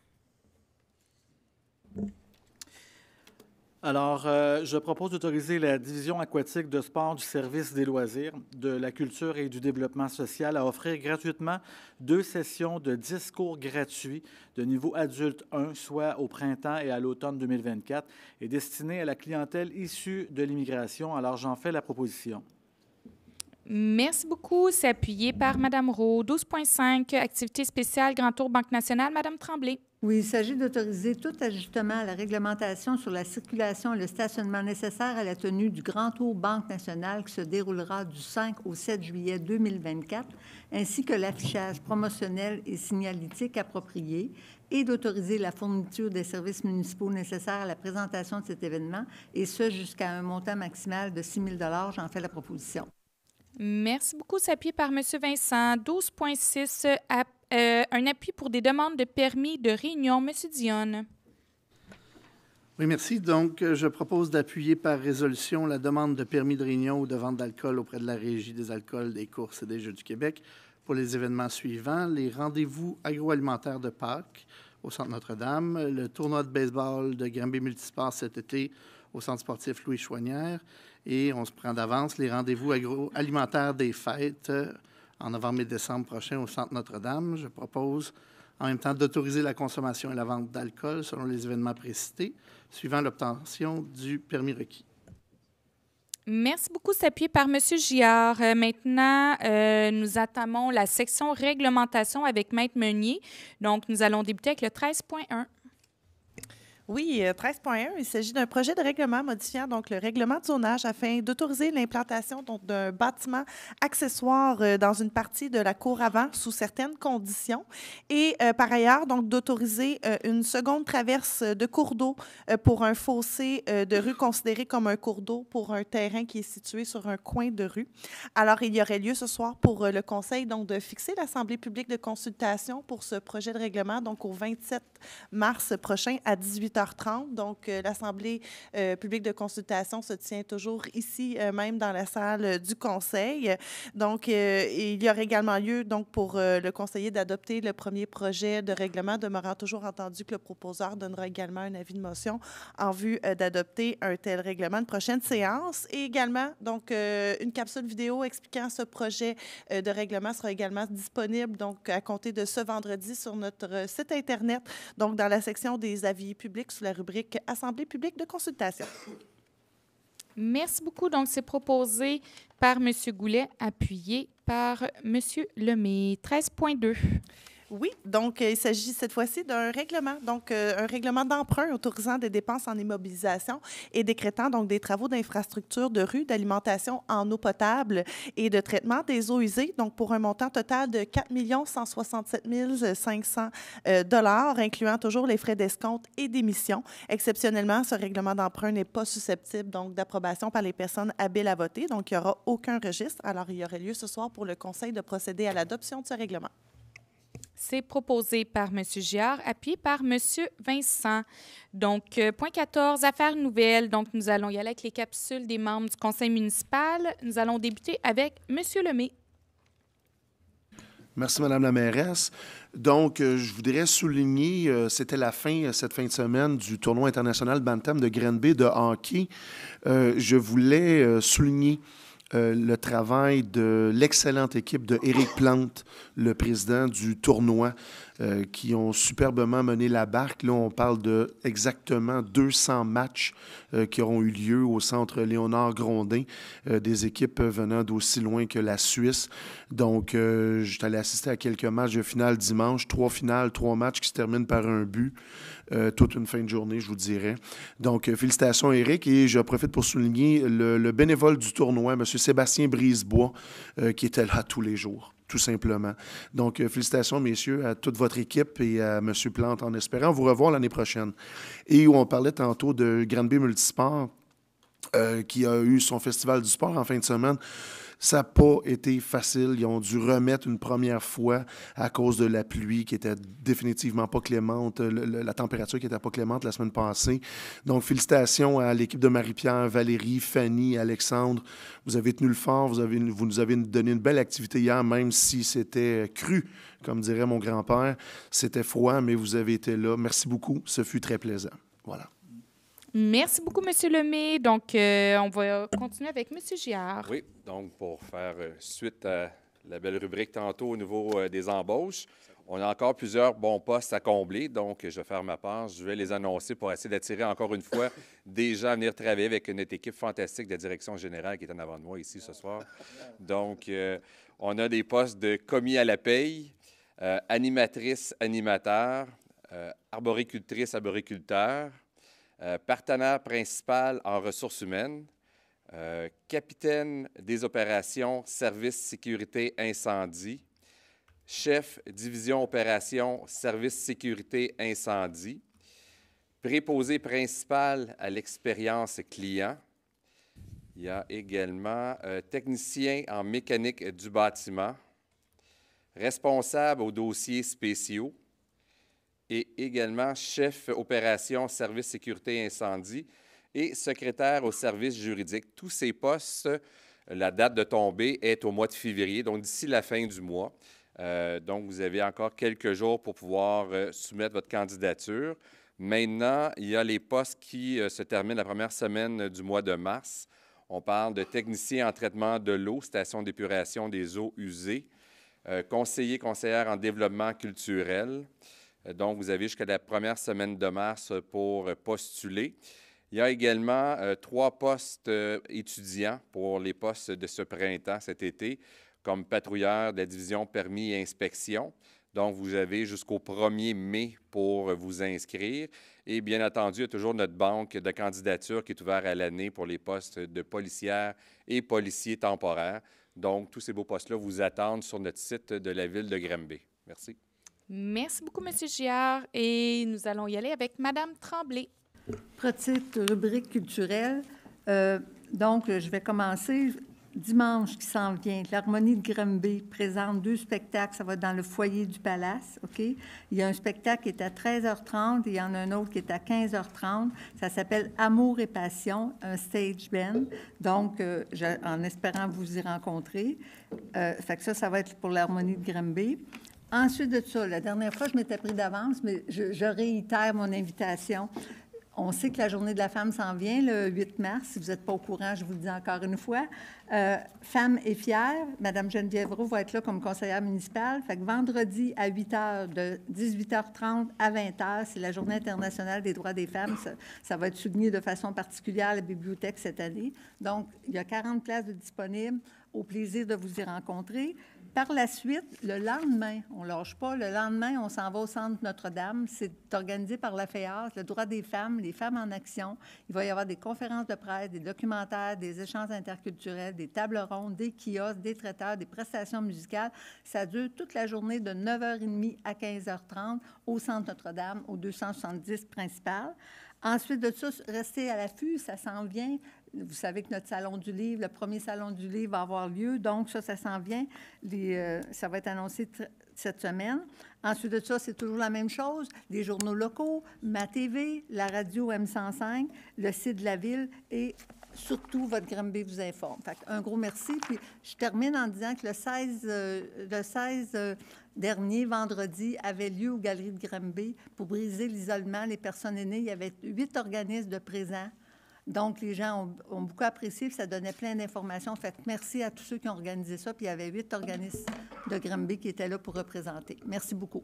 Alors, je propose d'autoriser la division aquatique de sport du service des loisirs, de la culture et du développement social à offrir gratuitement 2 sessions de 10 cours gratuits de niveau adulte 1, soit au printemps et à l'automne 2024, et destinés à la clientèle issue de l'immigration. Alors, j'en fais la proposition. Merci beaucoup. C'est appuyé par Mme Rowe. 12.5, activité spéciale Grand Tour Banque nationale. Mme Tremblay. Oui, il s'agit d'autoriser tout ajustement à la réglementation sur la circulation et le stationnement nécessaire à la tenue du Grand Tour Banque nationale qui se déroulera du 5 au 7 juillet 2024, ainsi que l'affichage promotionnel et signalétique approprié, et d'autoriser la fourniture des services municipaux nécessaires à la présentation de cet événement, et ce jusqu'à un montant maximal de 6 000 $. J'en fais la proposition. Merci beaucoup. C'est appuyé par M. Vincent. 12.6, un appui pour des demandes de permis de réunion. M. Dionne. Oui, merci. Donc, je propose d'appuyer par résolution la demande de permis de réunion ou de vente d'alcool auprès de la Régie des alcools, des courses et des Jeux du Québec pour les événements suivants: les rendez-vous agroalimentaires de Pâques au Centre Notre-Dame, le tournoi de baseball de Granby Multisport cet été au Centre sportif Louis Chouanière, et on se prend d'avance les rendez-vous agroalimentaires des fêtes en novembre et décembre prochain au Centre Notre-Dame. Je propose en même temps d'autoriser la consommation et la vente d'alcool selon les événements précités, suivant l'obtention du permis requis. Merci beaucoup. C'est appuyé par M. Giard. Maintenant, nous entamons la section réglementation avec Maître Meunier. Donc, nous allons débuter avec le 13.1. Oui, 13.1, il s'agit d'un projet de règlement modifiant donc le règlement de zonage afin d'autoriser l'implantation d'un bâtiment accessoire dans une partie de la cour avant sous certaines conditions et par ailleurs donc d'autoriser une seconde traverse de cours d'eau pour un fossé de rue considéré comme un cours d'eau pour un terrain qui est situé sur un coin de rue. Alors, il y aurait lieu ce soir pour le Conseil donc de fixer l'Assemblée publique de consultation pour ce projet de règlement donc au 27 mars prochain à 18h30. Donc, l'Assemblée publique de consultation se tient toujours ici, même dans la salle du Conseil. Donc, il y aurait également lieu donc, pour le conseiller d'adopter le premier projet de règlement, demeurant toujours entendu que le proposeur donnera également un avis de motion en vue d'adopter un tel règlement de prochaine séance. Et également, donc, une capsule vidéo expliquant ce projet de règlement sera également disponible donc, à compter de ce vendredi sur notre site Internet, donc dans la section des avis publics sous la rubrique « Assemblée publique de consultation ». Merci beaucoup. Donc, c'est proposé par M. Goulet, appuyé par M. Lemay. 13.2. Oui, donc il s'agit cette fois-ci d'un règlement, donc un règlement d'emprunt autorisant des dépenses en immobilisation et décrétant donc des travaux d'infrastructure de rue, d'alimentation en eau potable et de traitement des eaux usées, donc pour un montant total de 4 167 500 $, incluant toujours les frais d'escompte et d'émission. Exceptionnellement, ce règlement d'emprunt n'est pas susceptible donc d'approbation par les personnes habiles à voter, donc il n'y aura aucun registre. Alors, il y aurait lieu ce soir pour le Conseil de procéder à l'adoption de ce règlement. C'est proposé par M. Giard, appuyé par M. Vincent. Donc, point 14, affaires nouvelles. Donc, nous allons y aller avec les capsules des membres du conseil municipal. Nous allons débuter avec M. Lemay. Merci, Mme la mairesse. Donc, je voudrais souligner, c'était la fin, cette fin de semaine, du tournoi international Bantam de Granby de hockey. Je voulais souligner le travail de l'excellente équipe de Éric Plante, le président du tournoi, qui ont superbement mené la barque. Là, on parle de exactement 200 matchs qui auront eu lieu au centre Léonard Grondin, des équipes venant d'aussi loin que la Suisse. Donc, je suis allé assister à quelques matchs de finale dimanche, 3 finales, 3 matchs qui se terminent par un but. Toute une fin de journée, je vous dirais. Donc, félicitations, Éric. Et je profite pour souligner le bénévole du tournoi, M. Sébastien Brisebois, qui était là tous les jours, tout simplement. Donc, félicitations, messieurs, à toute votre équipe et à M. Plante, en espérant vous revoir l'année prochaine. Et où on parlait tantôt de Granby Multisport, qui a eu son festival du sport en fin de semaine. Ça n'a pas été facile. Ils ont dû remettre une première fois à cause de la pluie qui était définitivement pas clémente, la température qui n'était pas clémente la semaine passée. Donc, félicitations à l'équipe de Marie-Pierre, Valérie, Fanny, Alexandre. Vous avez tenu le fort. Vous nous avez donné une belle activité hier, même si c'était cru, comme dirait mon grand-père. C'était froid, mais vous avez été là. Merci beaucoup. Ce fut très plaisant. Voilà. Merci beaucoup, M. Lemay. Donc, on va continuer avec M. Giard. Oui, donc pour faire suite à la belle rubrique tantôt au niveau des embauches, on a encore plusieurs bons postes à combler. Donc, je vais faire ma part. Je vais les annoncer pour essayer d'attirer encore une fois des gens à venir travailler avec notre équipe fantastique de la direction générale qui est en avant de moi ici ce soir. Donc, on a des postes de commis à la paye, animatrice, animateur, arboricultrice, arboriculteur, partenaire principal en ressources humaines, capitaine des opérations, service sécurité incendie, chef division opérations, service sécurité incendie, préposé principal à l'expérience client. Il y a également technicien en mécanique du bâtiment, responsable aux dossiers spéciaux, et également chef opération service sécurité incendie et secrétaire au service juridique. Tous ces postes, la date de tombée est au mois de février, donc d'ici la fin du mois. Donc, vous avez encore quelques jours pour pouvoir soumettre votre candidature. Maintenant, il y a les postes qui se terminent la première semaine du mois de mars. On parle de technicien en traitement de l'eau, station d'épuration des eaux usées, conseiller, conseillère en développement culturel. Donc, vous avez jusqu'à la première semaine de mars pour postuler. Il y a également 3 postes étudiants pour les postes de ce printemps, cet été, comme patrouilleur de la division permis et inspection. Donc, vous avez jusqu'au 1er mai pour vous inscrire. Et bien entendu, il y a toujours notre banque de candidatures qui est ouverte à l'année pour les postes de policières et policiers temporaires. Donc, tous ces beaux postes-là vous attendent sur notre site de la ville de Granby. Merci. Merci beaucoup, M. Giard. Et nous allons y aller avec Mme Tremblay. Petite rubrique culturelle. Donc, je vais commencer. Dimanche qui s'en vient, l'Harmonie de Granby présente 2 spectacles. Ça va être dans le foyer du Palace, OK? Il y a un spectacle qui est à 13h30 et il y en a un autre qui est à 15h30. Ça s'appelle Amour et passion, un stage band. Donc, en espérant vous y rencontrer. Fait que ça va être pour l'Harmonie de Granby. Ensuite de ça, la dernière fois, je m'étais pris d'avance, mais je réitère mon invitation. On sait que la Journée de la femme s'en vient, le 8 mars. Si vous n'êtes pas au courant, je vous le dis encore une fois. Femme et fière, Mme Geneviève Roux va être là comme conseillère municipale. Fait que vendredi à 8h, de 18h30 à 20h, c'est la Journée internationale des droits des femmes. Ça va être souligné de façon particulière à la bibliothèque cette année. Donc, il y a 40 places de disponibles. Au plaisir de vous y rencontrer. Par la suite, le lendemain, on ne lâche pas, le lendemain, on s'en va au Centre Notre-Dame. C'est organisé par la FEAS, le droit des femmes, les femmes en action. Il va y avoir des conférences de presse, des documentaires, des échanges interculturels, des tables rondes, des kiosques, des traiteurs, des prestations musicales. Ça dure toute la journée de 9h30 à 15h30 au Centre Notre-Dame, au 270 principal. Ensuite de ça, restez à l'affût, ça s'en vient. Vous savez que notre salon du livre, le premier salon du livre va avoir lieu, donc ça s'en vient. Ça va être annoncé cette semaine. Ensuite de ça, c'est toujours la même chose. Les journaux locaux, Ma TV, la radio M105, le site de la ville et surtout, votre Granby vous informe. Fait un gros merci. Puis je termine en disant que le 16 dernier, vendredi, avait lieu aux Galeries de Granby pour briser l'isolement, les personnes aînées. Il y avait 8 organismes de présents. Donc, les gens ont beaucoup apprécié, puis ça donnait plein d'informations. Fait que merci à tous ceux qui ont organisé ça. Puis il y avait 8 organismes de Granby qui étaient là pour représenter. Merci beaucoup.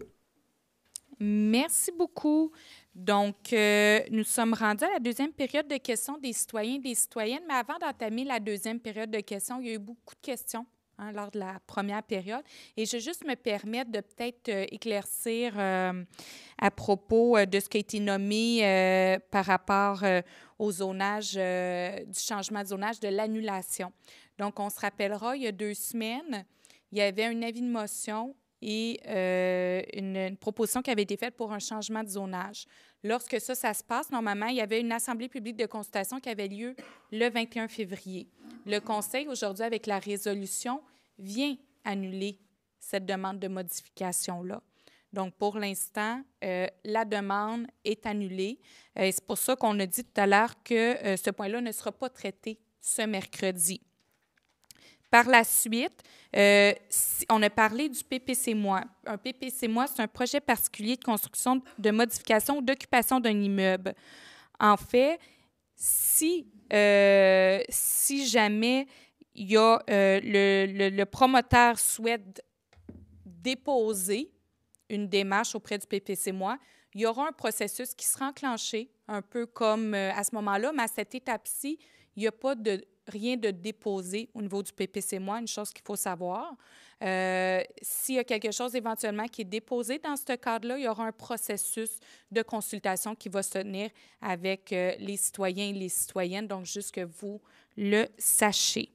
Merci beaucoup. Donc, nous sommes rendus à la deuxième période de questions des citoyens et des citoyennes. Mais avant d'entamer la deuxième période de questions, il y a eu beaucoup de questions lors de la première période. Et je vais juste me permettre de peut-être éclaircir à propos de ce qui a été nommé par rapport au zonage, du changement de zonage, de l'annulation. Donc, on se rappellera, il y a 2 semaines, il y avait un avis de motion et une proposition qui avait été faite pour un changement de zonage. Lorsque ça se passe, normalement, il y avait une assemblée publique de consultation qui avait lieu le 21 février. Le Conseil, aujourd'hui, avec la résolution, vient annuler cette demande de modification-là. Donc, pour l'instant, la demande est annulée. C'est pour ça qu'on a dit tout à l'heure que ce point-là ne sera pas traité ce mercredi. Par la suite, on a parlé du PPC-moi. Un PPC-moi, c'est un projet particulier de construction, de modification ou d'occupation d'un immeuble. En fait, si jamais il y a le promoteur souhaite déposer une démarche auprès du PPC-moi, il y aura un processus qui sera enclenché, un peu comme à ce moment-là, mais à cette étape-ci, il n'y a pas rien de déposé au niveau du PPC-moi, une chose qu'il faut savoir. S'il y a quelque chose éventuellement qui est déposé dans ce cadre-là, il y aura un processus de consultation qui va se tenir avec les citoyens et les citoyennes, donc juste que vous le sachiez.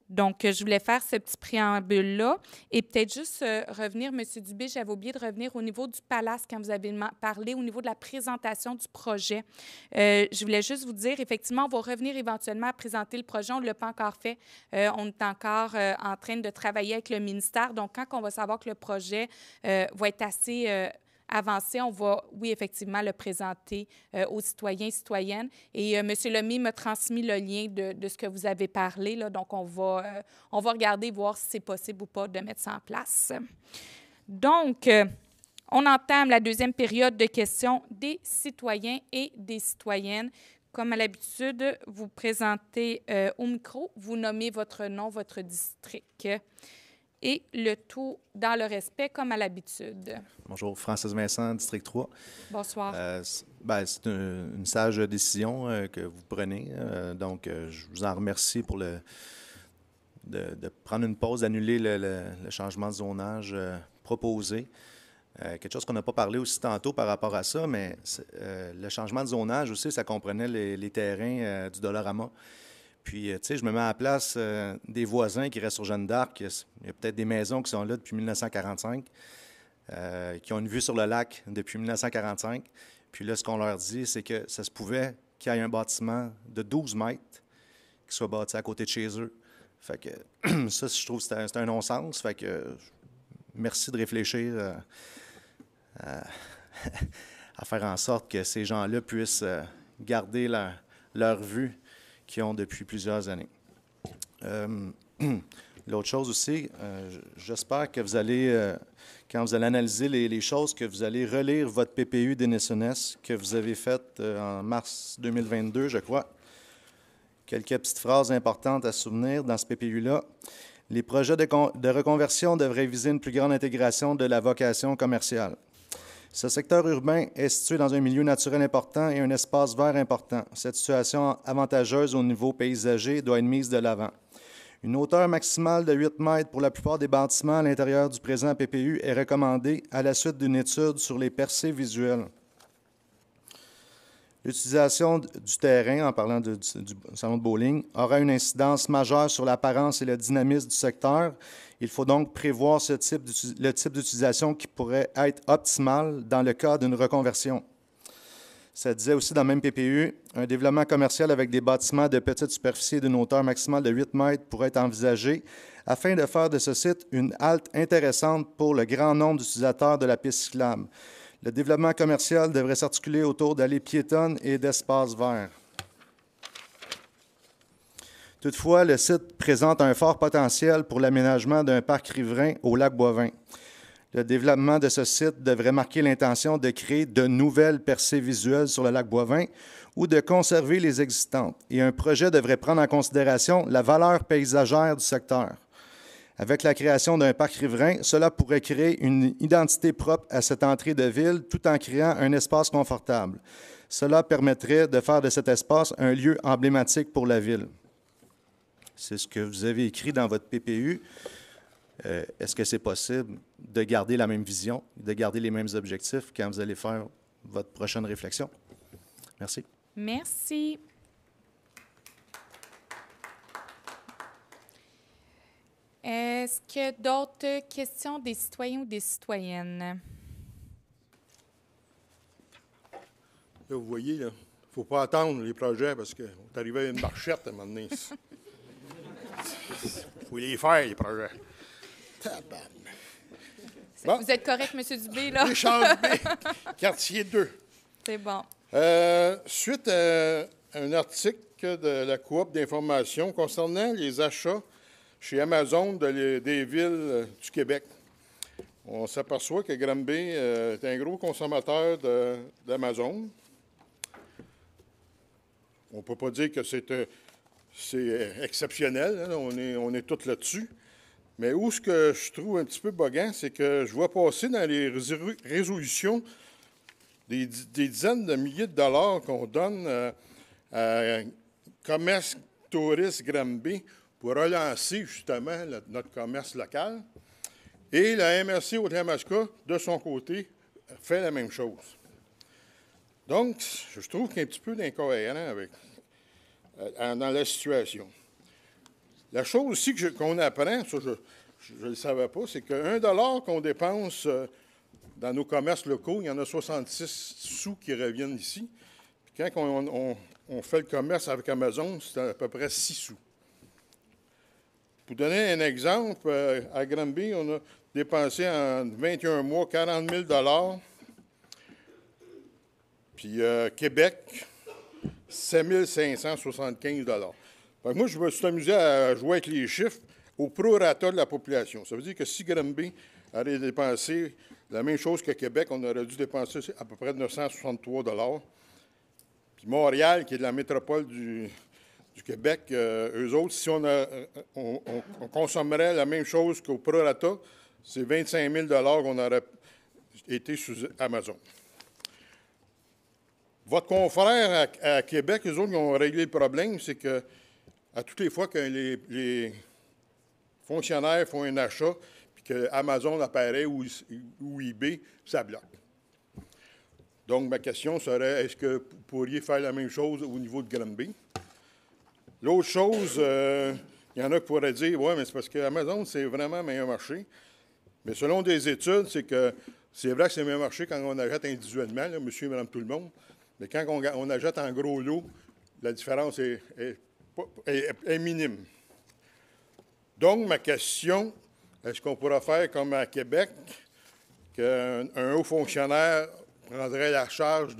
Donc, je voulais faire ce petit préambule-là et peut-être juste revenir, M. Dubé, j'avais oublié de revenir au niveau du Palace quand vous avez parlé, au niveau de la présentation du projet. Je voulais juste vous dire, effectivement, on va revenir éventuellement à présenter le projet. On ne l'a pas encore fait. On est encore en train de travailler avec le ministère. Donc, quand on va savoir que le projet va être assez avancé, on va, oui, effectivement, le présenter aux citoyens et citoyennes. Et M. Lemay m'a transmis le lien de ce que vous avez parlé. Là, donc, on va regarder, voir si c'est possible ou pas de mettre ça en place. Donc, on entame la deuxième période de questions des citoyens et des citoyennes. Comme à l'habitude, vous présentez au micro, vous nommez votre nom, votre district. Et le tout dans le respect, comme à l'habitude. Bonjour, Francis Vincent, District 3. Bonsoir. C'est une sage décision que vous prenez. Donc, je vous en remercie pour de prendre une pause, d'annuler le changement de zonage proposé. Quelque chose qu'on n'a pas parlé aussi tantôt par rapport à ça, mais le changement de zonage aussi, ça comprenait les terrains du Dollarama. Puis, tu sais, je me mets à la place des voisins qui restent sur Jeanne d'Arc. Il y a peut-être des maisons qui sont là depuis 1945, qui ont une vue sur le lac depuis 1945. Puis là, ce qu'on leur dit, c'est que ça se pouvait qu'il y ait un bâtiment de 12 mètres qui soit bâti à côté de chez eux. Fait que ça, je trouve que c'est un non-sens. Fait que merci de réfléchir à faire en sorte que ces gens-là puissent garder leur vue qu'ils ont depuis plusieurs années. L'autre chose aussi, j'espère que vous allez, quand vous allez analyser les choses, que vous allez relire votre PPU d'Ennis que vous avez faite en mars 2022, je crois. Quelques petites phrases importantes à souvenir dans ce PPU-là. Les projets de reconversion devraient viser une plus grande intégration de la vocation commerciale. Ce secteur urbain est situé dans un milieu naturel important et un espace vert important. Cette situation avantageuse au niveau paysager doit être mise de l'avant. Une hauteur maximale de 8 mètres pour la plupart des bâtiments à l'intérieur du présent PPU est recommandée à la suite d'une étude sur les percées visuelles. L'utilisation du terrain, en parlant du salon de bowling, aura une incidence majeure sur l'apparence et le dynamisme du secteur. Il faut donc prévoir le type d'utilisation qui pourrait être optimal dans le cas d'une reconversion. Ça disait aussi dans le même PPU, un développement commercial avec des bâtiments de petite superficie d'une hauteur maximale de 8 mètres pourrait être envisagé afin de faire de ce site une halte intéressante pour le grand nombre d'utilisateurs de la piste cyclable. Le développement commercial devrait s'articuler autour d'allées piétonnes et d'espaces verts. Toutefois, le site présente un fort potentiel pour l'aménagement d'un parc riverain au lac Boivin. Le développement de ce site devrait marquer l'intention de créer de nouvelles percées visuelles sur le lac Boivin ou de conserver les existantes. Et un projet devrait prendre en considération la valeur paysagère du secteur. Avec la création d'un parc riverain, cela pourrait créer une identité propre à cette entrée de ville tout en créant un espace confortable. Cela permettrait de faire de cet espace un lieu emblématique pour la ville. C'est ce que vous avez écrit dans votre PPU. Est-ce que c'est possible de garder la même vision, de garder les mêmes objectifs quand vous allez faire votre prochaine réflexion? Merci. Merci. Est-ce qu'il y a d'autres questions des citoyens ou des citoyennes? Là, vous voyez, il ne faut pas attendre les projets parce qu'on est arrivé à une marchette à un moment donné. Il faut les faire, les projets. Bon. Vous êtes correct, M. Dubé, là? Échange B, quartier 2. C'est bon. Suite à un article de la Coop d'information concernant les achats chez Amazon des villes du Québec, on s'aperçoit que Granby est un gros consommateur d'Amazon. On ne peut pas dire que c'est exceptionnel, hein, on est tous là-dessus. Mais où ce que je trouve un petit peu boguant, c'est que je vois passer dans les résolutions des dizaines de milliers de dollars qu'on donne à Commerce Touriste Granby pour relancer justement notre commerce local. Et la MRC au Yamaska, de son côté, fait la même chose. Donc, je trouve qu'il y a un petit peu d'incohérent dans la situation. La chose aussi qu'on apprend, ça je ne le savais pas, c'est que 1 $ qu'on dépense dans nos commerces locaux, il y en a 66 sous qui reviennent ici. Puis quand on fait le commerce avec Amazon, c'est à peu près 6 sous. Pour donner un exemple, à Granby, on a dépensé en 21 mois 40 000 $. Puis Québec, 7 575 $. Moi, je me suis amusé à jouer avec les chiffres au prorata de la population. Ça veut dire que si Granby aurait dépensé la même chose que Québec, on aurait dû dépenser à peu près 963 $. Puis Montréal, qui est de la métropole du Québec, eux autres, si on consommerait la même chose qu'au prorata, c'est 25 000 $ qu'on aurait été sous Amazon. Votre confrère à Québec, eux autres, ils ont réglé le problème, c'est que à toutes les fois que les fonctionnaires font un achat, puis que Amazon apparaît ou eBay, ça bloque. Donc, ma question serait, est-ce que vous pourriez faire la même chose au niveau de Granby? L'autre chose, il y en a qui pourraient dire, oui, mais c'est parce que Amazon, c'est vraiment un meilleur marché. Mais selon des études, c'est que c'est vrai que c'est un meilleur marché quand on achète individuellement, là, monsieur et madame tout le monde. Mais quand on achète en gros lot, la différence est minime. Donc, ma question, est-ce qu'on pourra faire comme à Québec, qu'un haut fonctionnaire prendrait la charge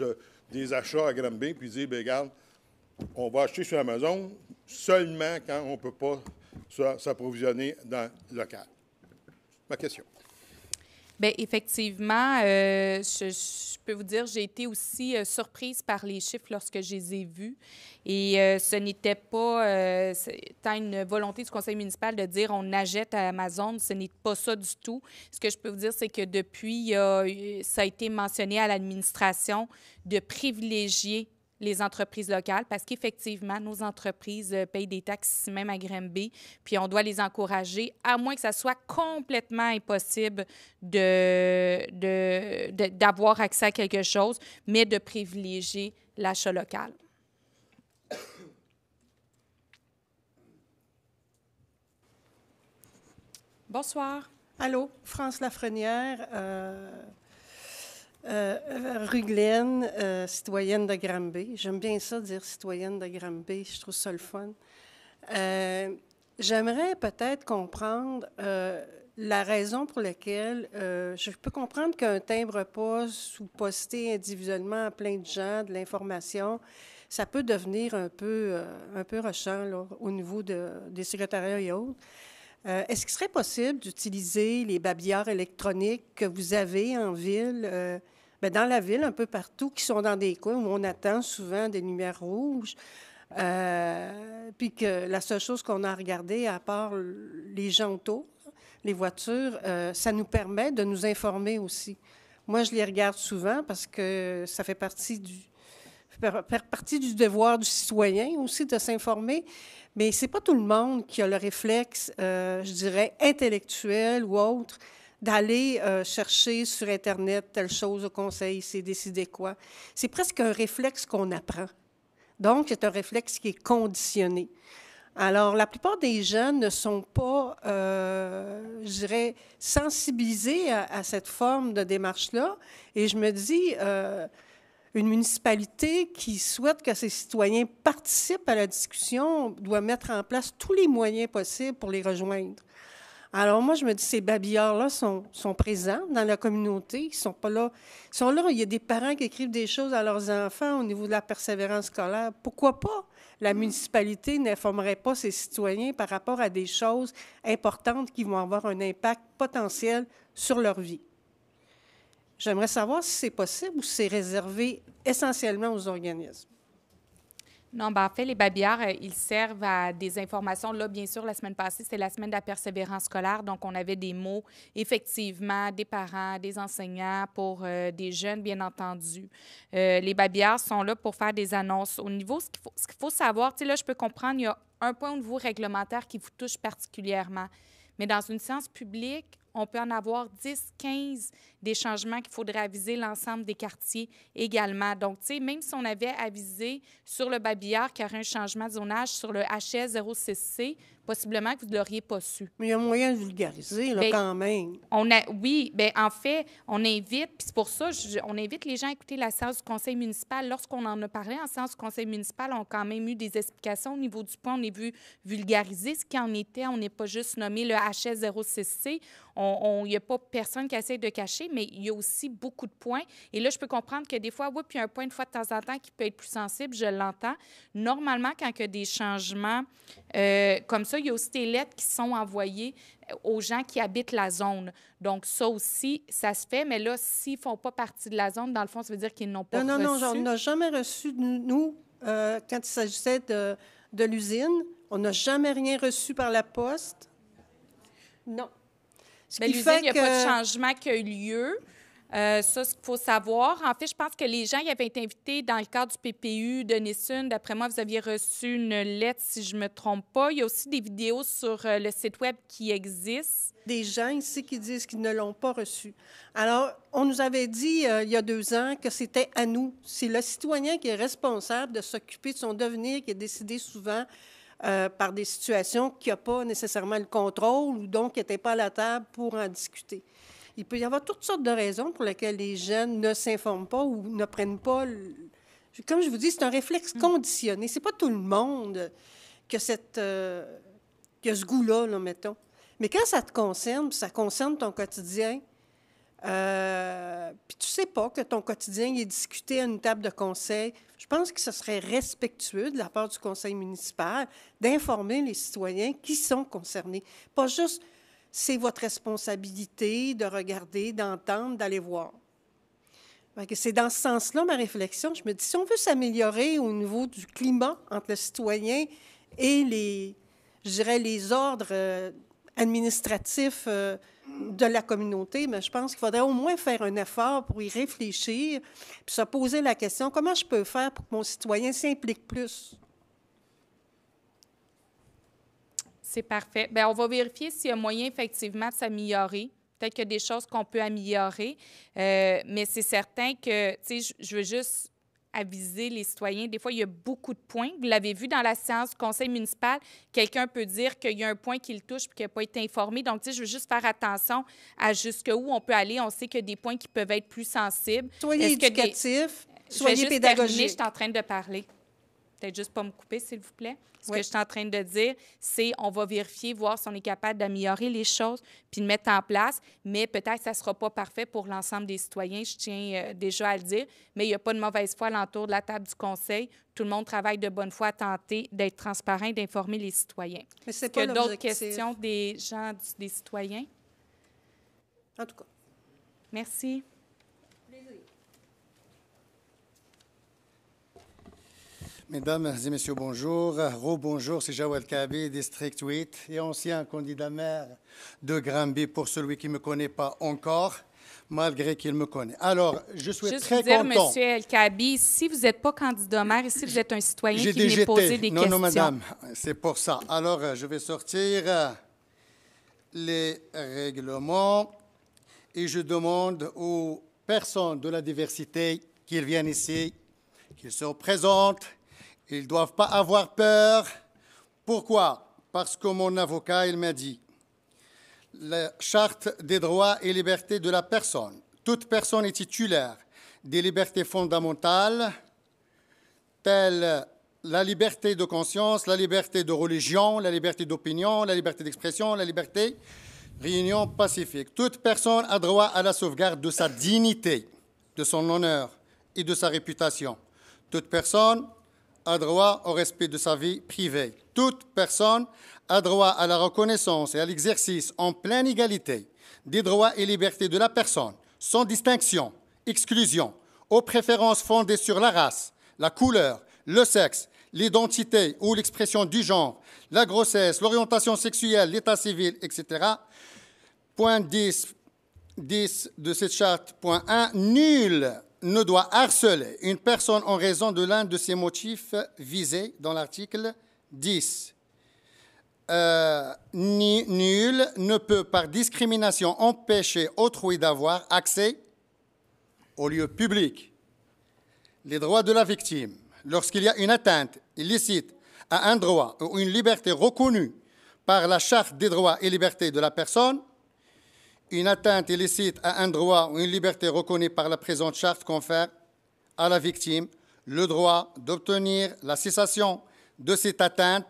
des achats à Granby, puis dire, bien, regarde, on va acheter sur Amazon seulement quand on ne peut pas s'approvisionner dans le local. Ma question. Bien, effectivement, je peux vous dire, j'ai été aussi surprise par les chiffres lorsque je les ai vus. Et ce n'était pas tant une volonté du conseil municipal de dire on achète à Amazon, ce n'est pas ça du tout. Ce que je peux vous dire, c'est que depuis, ça a été mentionné à l'administration de privilégier les entreprises locales, parce qu'effectivement, nos entreprises payent des taxes ici même à Granby, puis on doit les encourager, à moins que ça soit complètement impossible d'avoir accès à quelque chose, mais de privilégier l'achat local. Bonsoir. Allô, France Lafrenière. Rue Glen, citoyenne de Granby. J'aime bien ça, dire citoyenne de Granby. Je trouve ça le fun. J'aimerais peut-être comprendre la raison pour laquelle je peux comprendre qu'un timbre-poste ou poster individuellement à plein de gens de l'information, ça peut devenir un peu rushant là, au niveau des secrétariats et autres. Est-ce qu'il serait possible d'utiliser les babillards électroniques que vous avez en ville, dans la ville, un peu partout, qui sont dans des coins où on attend souvent des lumières rouges, puis que la seule chose qu'on a à regarder, à part les gens autour, les voitures, ça nous permet de nous informer aussi. Moi, je les regarde souvent parce que ça fait partie du devoir du citoyen aussi de s'informer. Mais ce n'est pas tout le monde qui a le réflexe, je dirais, intellectuel ou autre, d'aller chercher sur Internet telle chose au conseil, c'est décider quoi. C'est presque un réflexe qu'on apprend. Donc, c'est un réflexe qui est conditionné. Alors, la plupart des gens ne sont pas, je dirais, sensibilisés à cette forme de démarche-là. Et je me dis, une municipalité qui souhaite que ses citoyens participent à la discussion doit mettre en place tous les moyens possibles pour les rejoindre. Alors moi, je me dis, ces babillards-là sont présents dans la communauté. Ils sont pas là. Ils sont là. Il y a des parents qui écrivent des choses à leurs enfants au niveau de la persévérance scolaire. Pourquoi pas la municipalité n'informerait pas ses citoyens par rapport à des choses importantes qui vont avoir un impact potentiel sur leur vie? J'aimerais savoir si c'est possible ou si c'est réservé essentiellement aux organismes. Non, bien, en fait, les babillards, ils servent à des informations. Là, bien sûr, la semaine passée, c'était la semaine de la persévérance scolaire. Donc, on avait des mots, effectivement, des parents, des enseignants, pour des jeunes, bien entendu. Les babillards sont là pour faire des annonces. Au niveau, ce qu'il faut savoir, tu sais, là, je peux comprendre, il y a un point au niveau réglementaire qui vous touche particulièrement. Mais dans une séance publique, on peut en avoir 10, 15 des changements qu'il faudrait aviser l'ensemble des quartiers également. Donc, tu sais, même si on avait avisé sur le babillard qu'il y aurait un changement de zonage sur le HS 06C, possiblement que vous ne l'auriez pas su. Mais il y a moyen de vulgariser, là, quand même. Oui, bien, en fait, on invite, puis c'est pour ça, on invite les gens à écouter la séance du conseil municipal. Lorsqu'on en a parlé en séance du conseil municipal, on a quand même eu des explications au niveau du point. On est vu vulgariser ce qui en était. On n'est pas juste nommé le HS 06C. Il n'y a pas personne qui essaie de cacher, mais il y a aussi beaucoup de points. Et là, je peux comprendre que des fois, oui, puis un point de fois de temps en temps qui peut être plus sensible, je l'entends. Normalement, quand il y a des changements comme ça, il y a aussi des lettres qui sont envoyées aux gens qui habitent la zone. Donc, ça aussi, ça se fait. Mais là, s'ils ne font pas partie de la zone, dans le fond, ça veut dire qu'ils n'ont pas reçu. Non, on n'a jamais reçu, nous, quand il s'agissait de l'usine, on n'a jamais rien reçu par la poste. Non. L'usine, il n'y a pas de changement qui a eu lieu. Ça, ce qu'il faut savoir. En fait, je pense que les gens y avaient été invités dans le cadre du PPU de Nissun. D'après moi, vous aviez reçu une lettre, si je ne me trompe pas. Il y a aussi des vidéos sur le site Web qui existent. Des gens ici qui disent qu'ils ne l'ont pas reçu. Alors, on nous avait dit il y a 2 ans que c'était à nous. C'est le citoyen qui est responsable de s'occuper de son devenir, qui est décidé souvent par des situations qu'il n'a pas nécessairement le contrôle ou donc qui n'était pas à la table pour en discuter. Il peut y avoir toutes sortes de raisons pour lesquelles les jeunes ne s'informent pas ou ne prennent pas... Comme je vous dis, c'est un réflexe conditionné. C'est pas tout le monde qui a, qui a ce goût-là, là, mettons. Mais quand ça te concerne, ça concerne ton quotidien, puis tu sais pas que ton quotidien est discuté à une table de conseil, je pense que ce serait respectueux de la part du conseil municipal d'informer les citoyens qui sont concernés. Pas juste, c'est votre responsabilité de regarder, d'entendre, d'aller voir. C'est dans ce sens-là ma réflexion. Je me dis, si on veut s'améliorer au niveau du climat entre le citoyen et les ordres administratifs de la communauté, mais je pense qu'il faudrait au moins faire un effort pour y réfléchir, puis se poser la question, comment je peux faire pour que mon citoyen s'implique plus? C'est parfait. Bien, on va vérifier s'il y a moyen, effectivement, de s'améliorer. Peut-être qu'il y a des choses qu'on peut améliorer, mais c'est certain que, tu sais, je veux juste aviser les citoyens. Des fois, il y a beaucoup de points. Vous l'avez vu dans la séance du conseil municipal, quelqu'un peut dire qu'il y a un point qui le touche et qu'il n'a pas été informé. Donc, tu sais, je veux juste faire attention à jusqu'où on peut aller. On sait qu'il y a des points qui peuvent être plus sensibles. Soyez éducatifs, soyez pédagogiques. Je suis en train de parler. Peut-être juste pas me couper, s'il vous plaît. Ce que je suis en train de dire, c'est on va vérifier, voir si on est capable d'améliorer les choses puis de mettre en place, mais peut-être que ça ne sera pas parfait pour l'ensemble des citoyens, je tiens déjà à le dire, mais il n'y a pas de mauvaise foi alentour de la table du conseil. Tout le monde travaille de bonne foi à tenter d'être transparent et d'informer les citoyens. Mais c'est pas l'objectif. D'autres questions des gens, des citoyens? En tout cas. Merci. Mesdames et messieurs, bonjour. Rebonjour, c'est Jawad Kabi, District 8 et ancien candidat maire de Granby pour celui qui ne me connaît pas encore, malgré qu'il me connaît. Alors, je suis juste très vous dire, content. Monsieur El Kabi, si vous n'êtes pas candidat maire et si vous êtes un citoyen qui venait poser des questions. Non, madame, c'est pour ça. Alors, je vais sortir les règlements et je demande aux personnes de la diversité qu'ils viennent ici, qu'ils se représentent. Ils ne doivent pas avoir peur. Pourquoi? Parce que mon avocat, il m'a dit, la Charte des droits et libertés de la personne, toute personne est titulaire des libertés fondamentales, telles la liberté de conscience, la liberté de religion, la liberté d'opinion, la liberté d'expression, la liberté de réunion pacifique. Toute personne a droit à la sauvegarde de sa dignité, de son honneur et de sa réputation. Toute personne a droit au respect de sa vie privée. Toute personne a droit à la reconnaissance et à l'exercice en pleine égalité des droits et libertés de la personne, sans distinction, exclusion, aux préférences fondées sur la race, la couleur, le sexe, l'identité ou l'expression du genre, la grossesse, l'orientation sexuelle, l'état civil, etc. Point 10 de cette charte, point 1, nul ne doit harceler une personne en raison de l'un de ces motifs visés dans l'article 10. Nul ne peut par discrimination empêcher autrui d'avoir accès aux lieux publics. Les droits de la victime, lorsqu'il y a une atteinte illicite à un droit ou une liberté reconnue par la Charte des droits et libertés de la personne, une atteinte illicite à un droit ou une liberté reconnue par la présente charte confère à la victime le droit d'obtenir la cessation de cette atteinte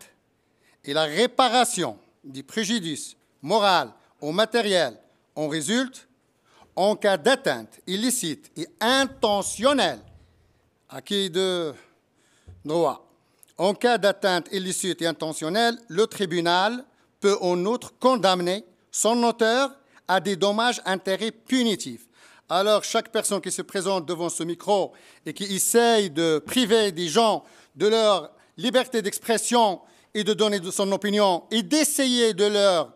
et la réparation du préjudice moral ou matériel en résulte en cas d'atteinte illicite et intentionnelle à qui de droit. En cas d'atteinte illicite et intentionnelle, le tribunal peut en outre condamner son auteur à des dommages-intérêts punitifs. Alors, chaque personne qui se présente devant ce micro et qui essaye de priver des gens de leur liberté d'expression et de donner son opinion et d'essayer de leur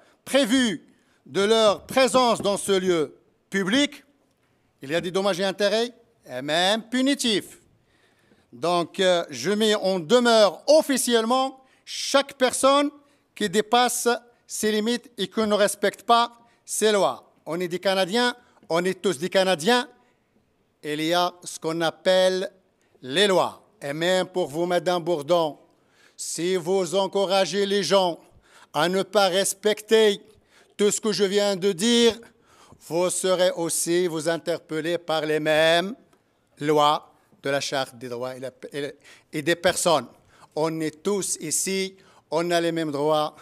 présence dans ce lieu public, Il y a des dommages et intérêts, et même punitifs. Donc, je mets en demeure officiellement chaque personne qui dépasse ses limites et qui ne respecte pas ces lois. On est des Canadiens, on est tous des Canadiens. Il y a ce qu'on appelle les lois. Et même pour vous, Madame Bourdon, si vous encouragez les gens à ne pas respecter tout ce que je viens de dire, vous serez aussi vous interpellés par les mêmes lois de la Charte des droits et des personnes. On est tous ici, on a les mêmes droits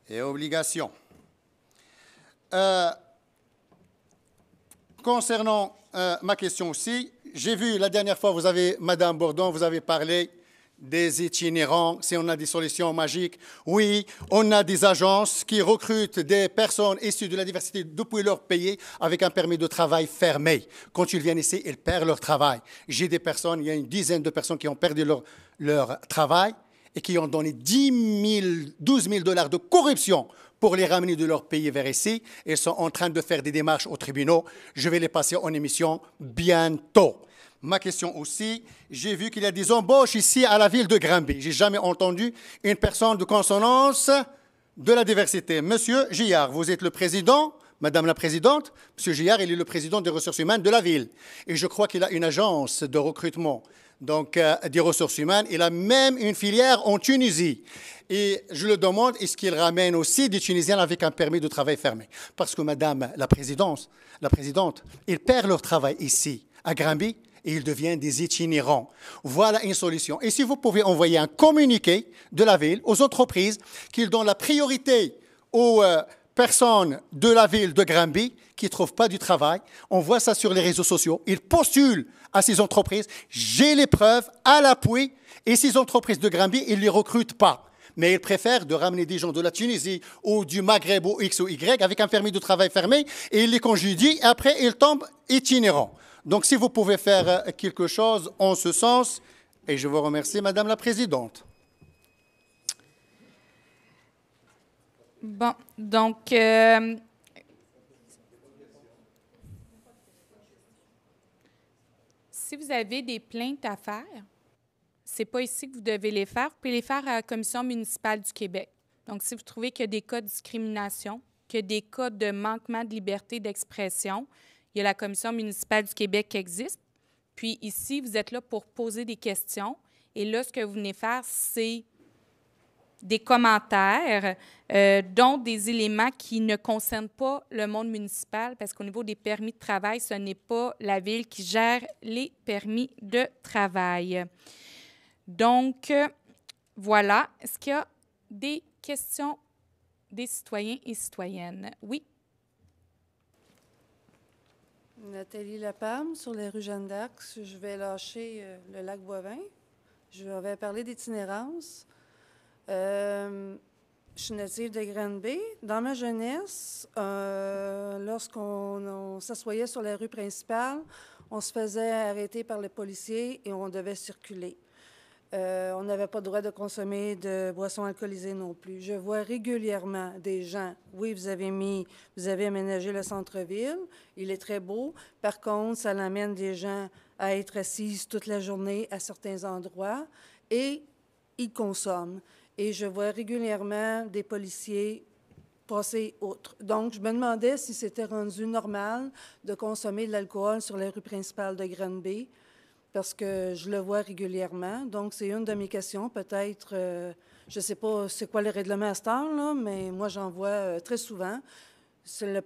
et obligations. Concernant ma question aussi, j'ai vu la dernière fois, Madame Bourdon, vous avez parlé des itinérants, si on a des solutions magiques. Oui, on a des agences qui recrutent des personnes issues de la diversité depuis leur pays avec un permis de travail fermé. Quand ils viennent ici, ils perdent leur travail. J'ai des personnes, il y a une dizaine de personnes qui ont perdu leur travail et qui ont donné 12 000 $ de corruption pour les ramener de leur pays vers ici. Ils sont en train de faire des démarches aux tribunaux. Je vais les passer en émission bientôt. Ma question aussi, j'ai vu qu'il y a des embauches ici à la ville de Granby. Je n'ai jamais entendu une personne de consonance de la diversité. Monsieur Gillard, vous êtes le président, Madame la Présidente. Monsieur Gillard, il est le président des ressources humaines de la ville. Et je crois qu'il a une agence de recrutement, donc des ressources humaines. Il a même une filière en Tunisie. Et je le demande, est-ce qu'il ramène aussi des Tunisiens avec un permis de travail fermé? Parce que Madame la Présidente, ils perdent leur travail ici, à Granby, et ils deviennent des itinérants. Voilà une solution. Et si vous pouvez envoyer un communiqué de la ville aux entreprises qu'ils donnent la priorité aux personnes de la ville de Granby qui ne trouvent pas du travail, on voit ça sur les réseaux sociaux, ils postulent à ces entreprises, j'ai les preuves à l'appui, et ces entreprises de Granby, ils ne les recrutent pas. Mais ils préfèrent de ramener des gens de la Tunisie ou du Maghreb ou X ou Y avec un permis de travail fermé, et ils les congédient, et après ils tombent itinérants. Donc, si vous pouvez faire quelque chose en ce sens, et je vous remercie, Madame la Présidente. Bon, donc, si vous avez des plaintes à faire, ce n'est pas ici que vous devez les faire. Vous pouvez les faire à la Commission municipale du Québec. Donc, si vous trouvez qu'il y a des cas de discrimination, qu'il y a des cas de manquement de liberté d'expression, il y a la Commission municipale du Québec qui existe. Puis ici, vous êtes là pour poser des questions. Et là, ce que vous venez faire, c'est des commentaires, dont des éléments qui ne concernent pas le monde municipal, parce qu'au niveau des permis de travail, ce n'est pas la Ville qui gère les permis de travail. Donc, voilà. Est-ce qu'il y a des questions des citoyens et citoyennes? Oui. Nathalie Lapalme, sur les rues Jeanne d'Arc. Je vais lâcher le lac Boivin. Je vais parler d'itinérance. Je suis native de Granby. Dans ma jeunesse, lorsqu'on s'assoyait sur la rue principale, on se faisait arrêter par les policiers et on devait circuler. On n'avait pas le droit de consommer de boissons alcoolisées non plus. Je vois régulièrement des gens, oui, vous avez aménagé le centre-ville, il est très beau. Par contre, ça l'amène des gens à être assises toute la journée à certains endroits et ils consomment. Et je vois régulièrement des policiers passer outre. Donc, je me demandais si c'était rendu normal de consommer de l'alcool sur la rue principale de Granby, parce que je le vois régulièrement. Donc, c'est une de mes questions. Peut-être, je ne sais pas c'est quoi le règlement à cette heure, mais moi, j'en vois très souvent.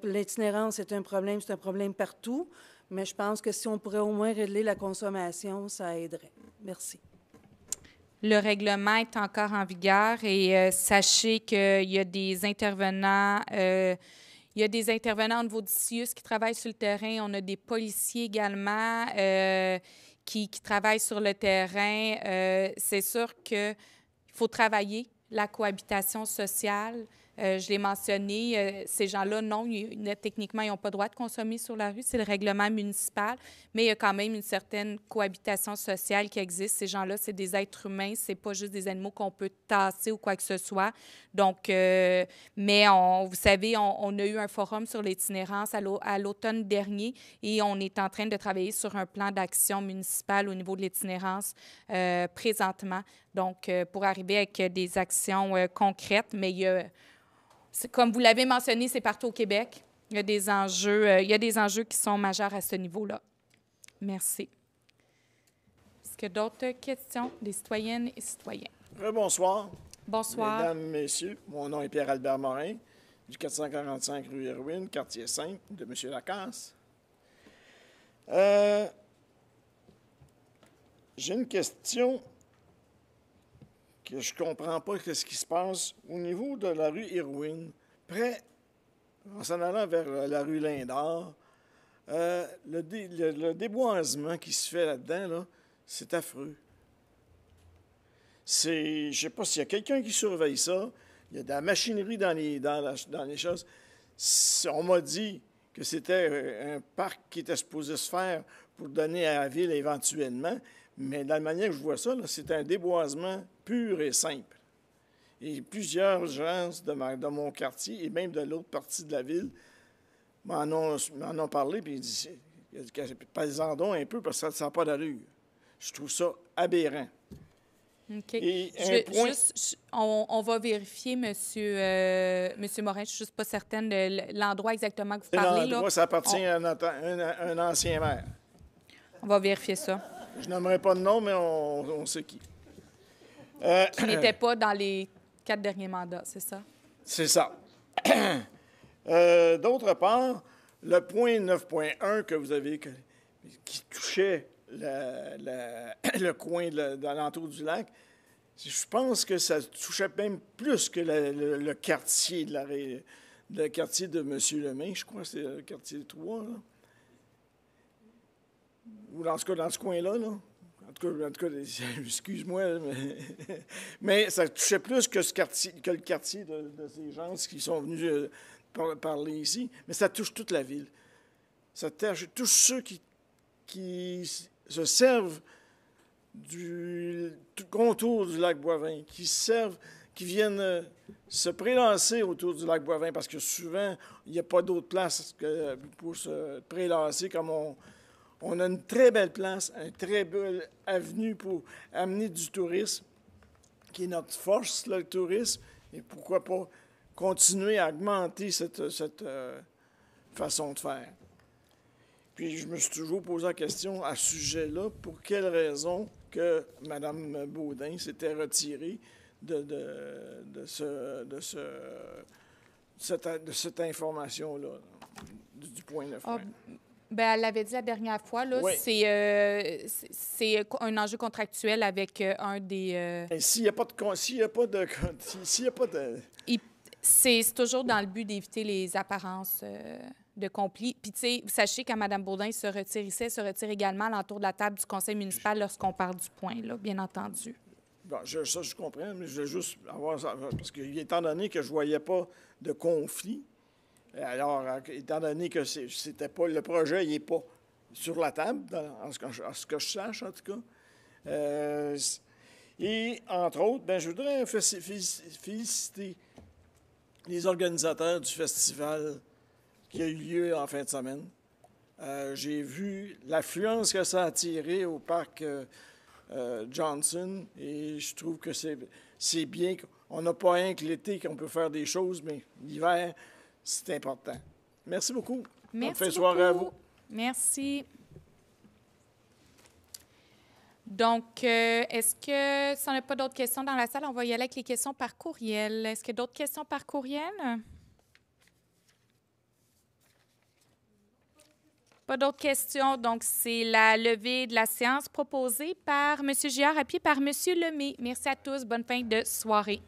L'itinérance, c'est un problème partout, mais je pense que si on pourrait au moins régler la consommation, ça aiderait. Merci. Le règlement est encore en vigueur et sachez qu'il y a des intervenants... il y a des intervenants au niveau du CIUS qui travaillent sur le terrain. On a des policiers également qui travaillent sur le terrain. C'est sûr qu'il faut travailler la cohabitation sociale. Je l'ai mentionné, ces gens-là, non, techniquement, ils n'ont pas le droit de consommer sur la rue. C'est le règlement municipal, mais il y a quand même une certaine cohabitation sociale qui existe. Ces gens-là, c'est des êtres humains, c'est pas juste des animaux qu'on peut tasser ou quoi que ce soit. Donc, mais vous savez, on a eu un forum sur l'itinérance à l'automne dernier et on est en train de travailler sur un plan d'action municipal au niveau de l'itinérance présentement. Donc, pour arriver avec des actions concrètes, mais comme vous l'avez mentionné, c'est partout au Québec. Il y a des enjeux qui sont majeurs à ce niveau-là. Merci. Est-ce qu'il y a d'autres questions des citoyennes et citoyens? Bonsoir. Bonsoir. Mesdames, Messieurs, mon nom est Pierre-Albert Morin, du 445 rue Héroïne, quartier 5 de M. Lacasse. J'ai une question que je ne comprends pas ce qui se passe au niveau de la rue Héroïne, en s'en allant vers la rue Lindor. Le déboisement qui se fait là-dedans, là, c'est affreux. Je ne sais pas s'il y a quelqu'un qui surveille ça. Il y a de la machinerie dans les choses. On m'a dit que c'était un parc qui était supposé se faire pour donner à la ville éventuellement, mais de la manière que je vois ça, c'est un déboisement pur et simple. Et plusieurs gens de mon quartier et même de l'autre partie de la ville m'en ont parlé, puis ils disent parlez-en donc un peu parce que ça n'a pas d'allure. Je trouve ça aberrant. OK. Et on va vérifier, Monsieur Morin. Je ne suis juste pas certaine de l'endroit exactement que vous parlez. L'endroit, ça appartient à un ancien maire. On va vérifier ça. Je n'aimerais pas de nom, mais on sait qui. Qui n'était pas dans les 4 derniers mandats, c'est ça? C'est ça. D'autre part, le point 9.1 que vous avez, qui touchait le coin d'alentour du lac, je pense que ça touchait même plus que le quartier le quartier de M. Lemay, je crois que c'est le quartier 3, là. Ou dans ce coin-là, là. En tout cas, excuse-moi, mais ça touchait plus que le quartier de ces gens qui sont venus parler ici. Mais ça touche toute la ville. Ça touche ceux qui se servent du contour du lac Boivin, qui viennent se prélasser autour du lac Boivin, parce que souvent, il n'y a pas d'autre place que pour se prélasser comme on a une très belle place, une très belle avenue pour amener du tourisme, qui est notre force, le tourisme, et pourquoi pas continuer à augmenter cette façon de faire. Puis je me suis toujours posé la question à ce sujet-là, pour quelle raison que Mme Baudin s'était retirée de cette information-là, du point 9. Bien, elle l'avait dit la dernière fois, là, oui. C'est un enjeu contractuel avec un des... S'il n'y a pas de... C'est toujours dans le but d'éviter les apparences de conflit. Puis, tu sais, sachez qu'à Mme Baudin se retire ici, elle se retire également à l'entour de la table du conseil municipal lorsqu'on parle du point, là, bien entendu. Bon, ça, je comprends, mais je veux juste avoir ça, parce que, étant donné que je ne voyais pas de conflit, alors, étant donné que c'était pas le projet, il n'est pas sur la table, en ce que je sache, en tout cas. Et, entre autres, bien, je voudrais féliciter les organisateurs du festival qui a eu lieu en fin de semaine. J'ai vu l'affluence que ça a attiré au parc Johnson et je trouve que c'est bien qu'on n'a pas rien que l'été qu'on peut faire des choses, mais l'hiver, c'est important. Merci beaucoup. Merci Bonne soirée à vous. Merci. Donc, est-ce que, si on n'a pas d'autres questions dans la salle, on va y aller avec les questions par courriel. Est-ce qu'il y a d'autres questions par courriel? Pas d'autres questions. Donc, c'est la levée de la séance proposée par M. Giard, appuyée par M. Lemay. Merci à tous. Bonne fin de soirée.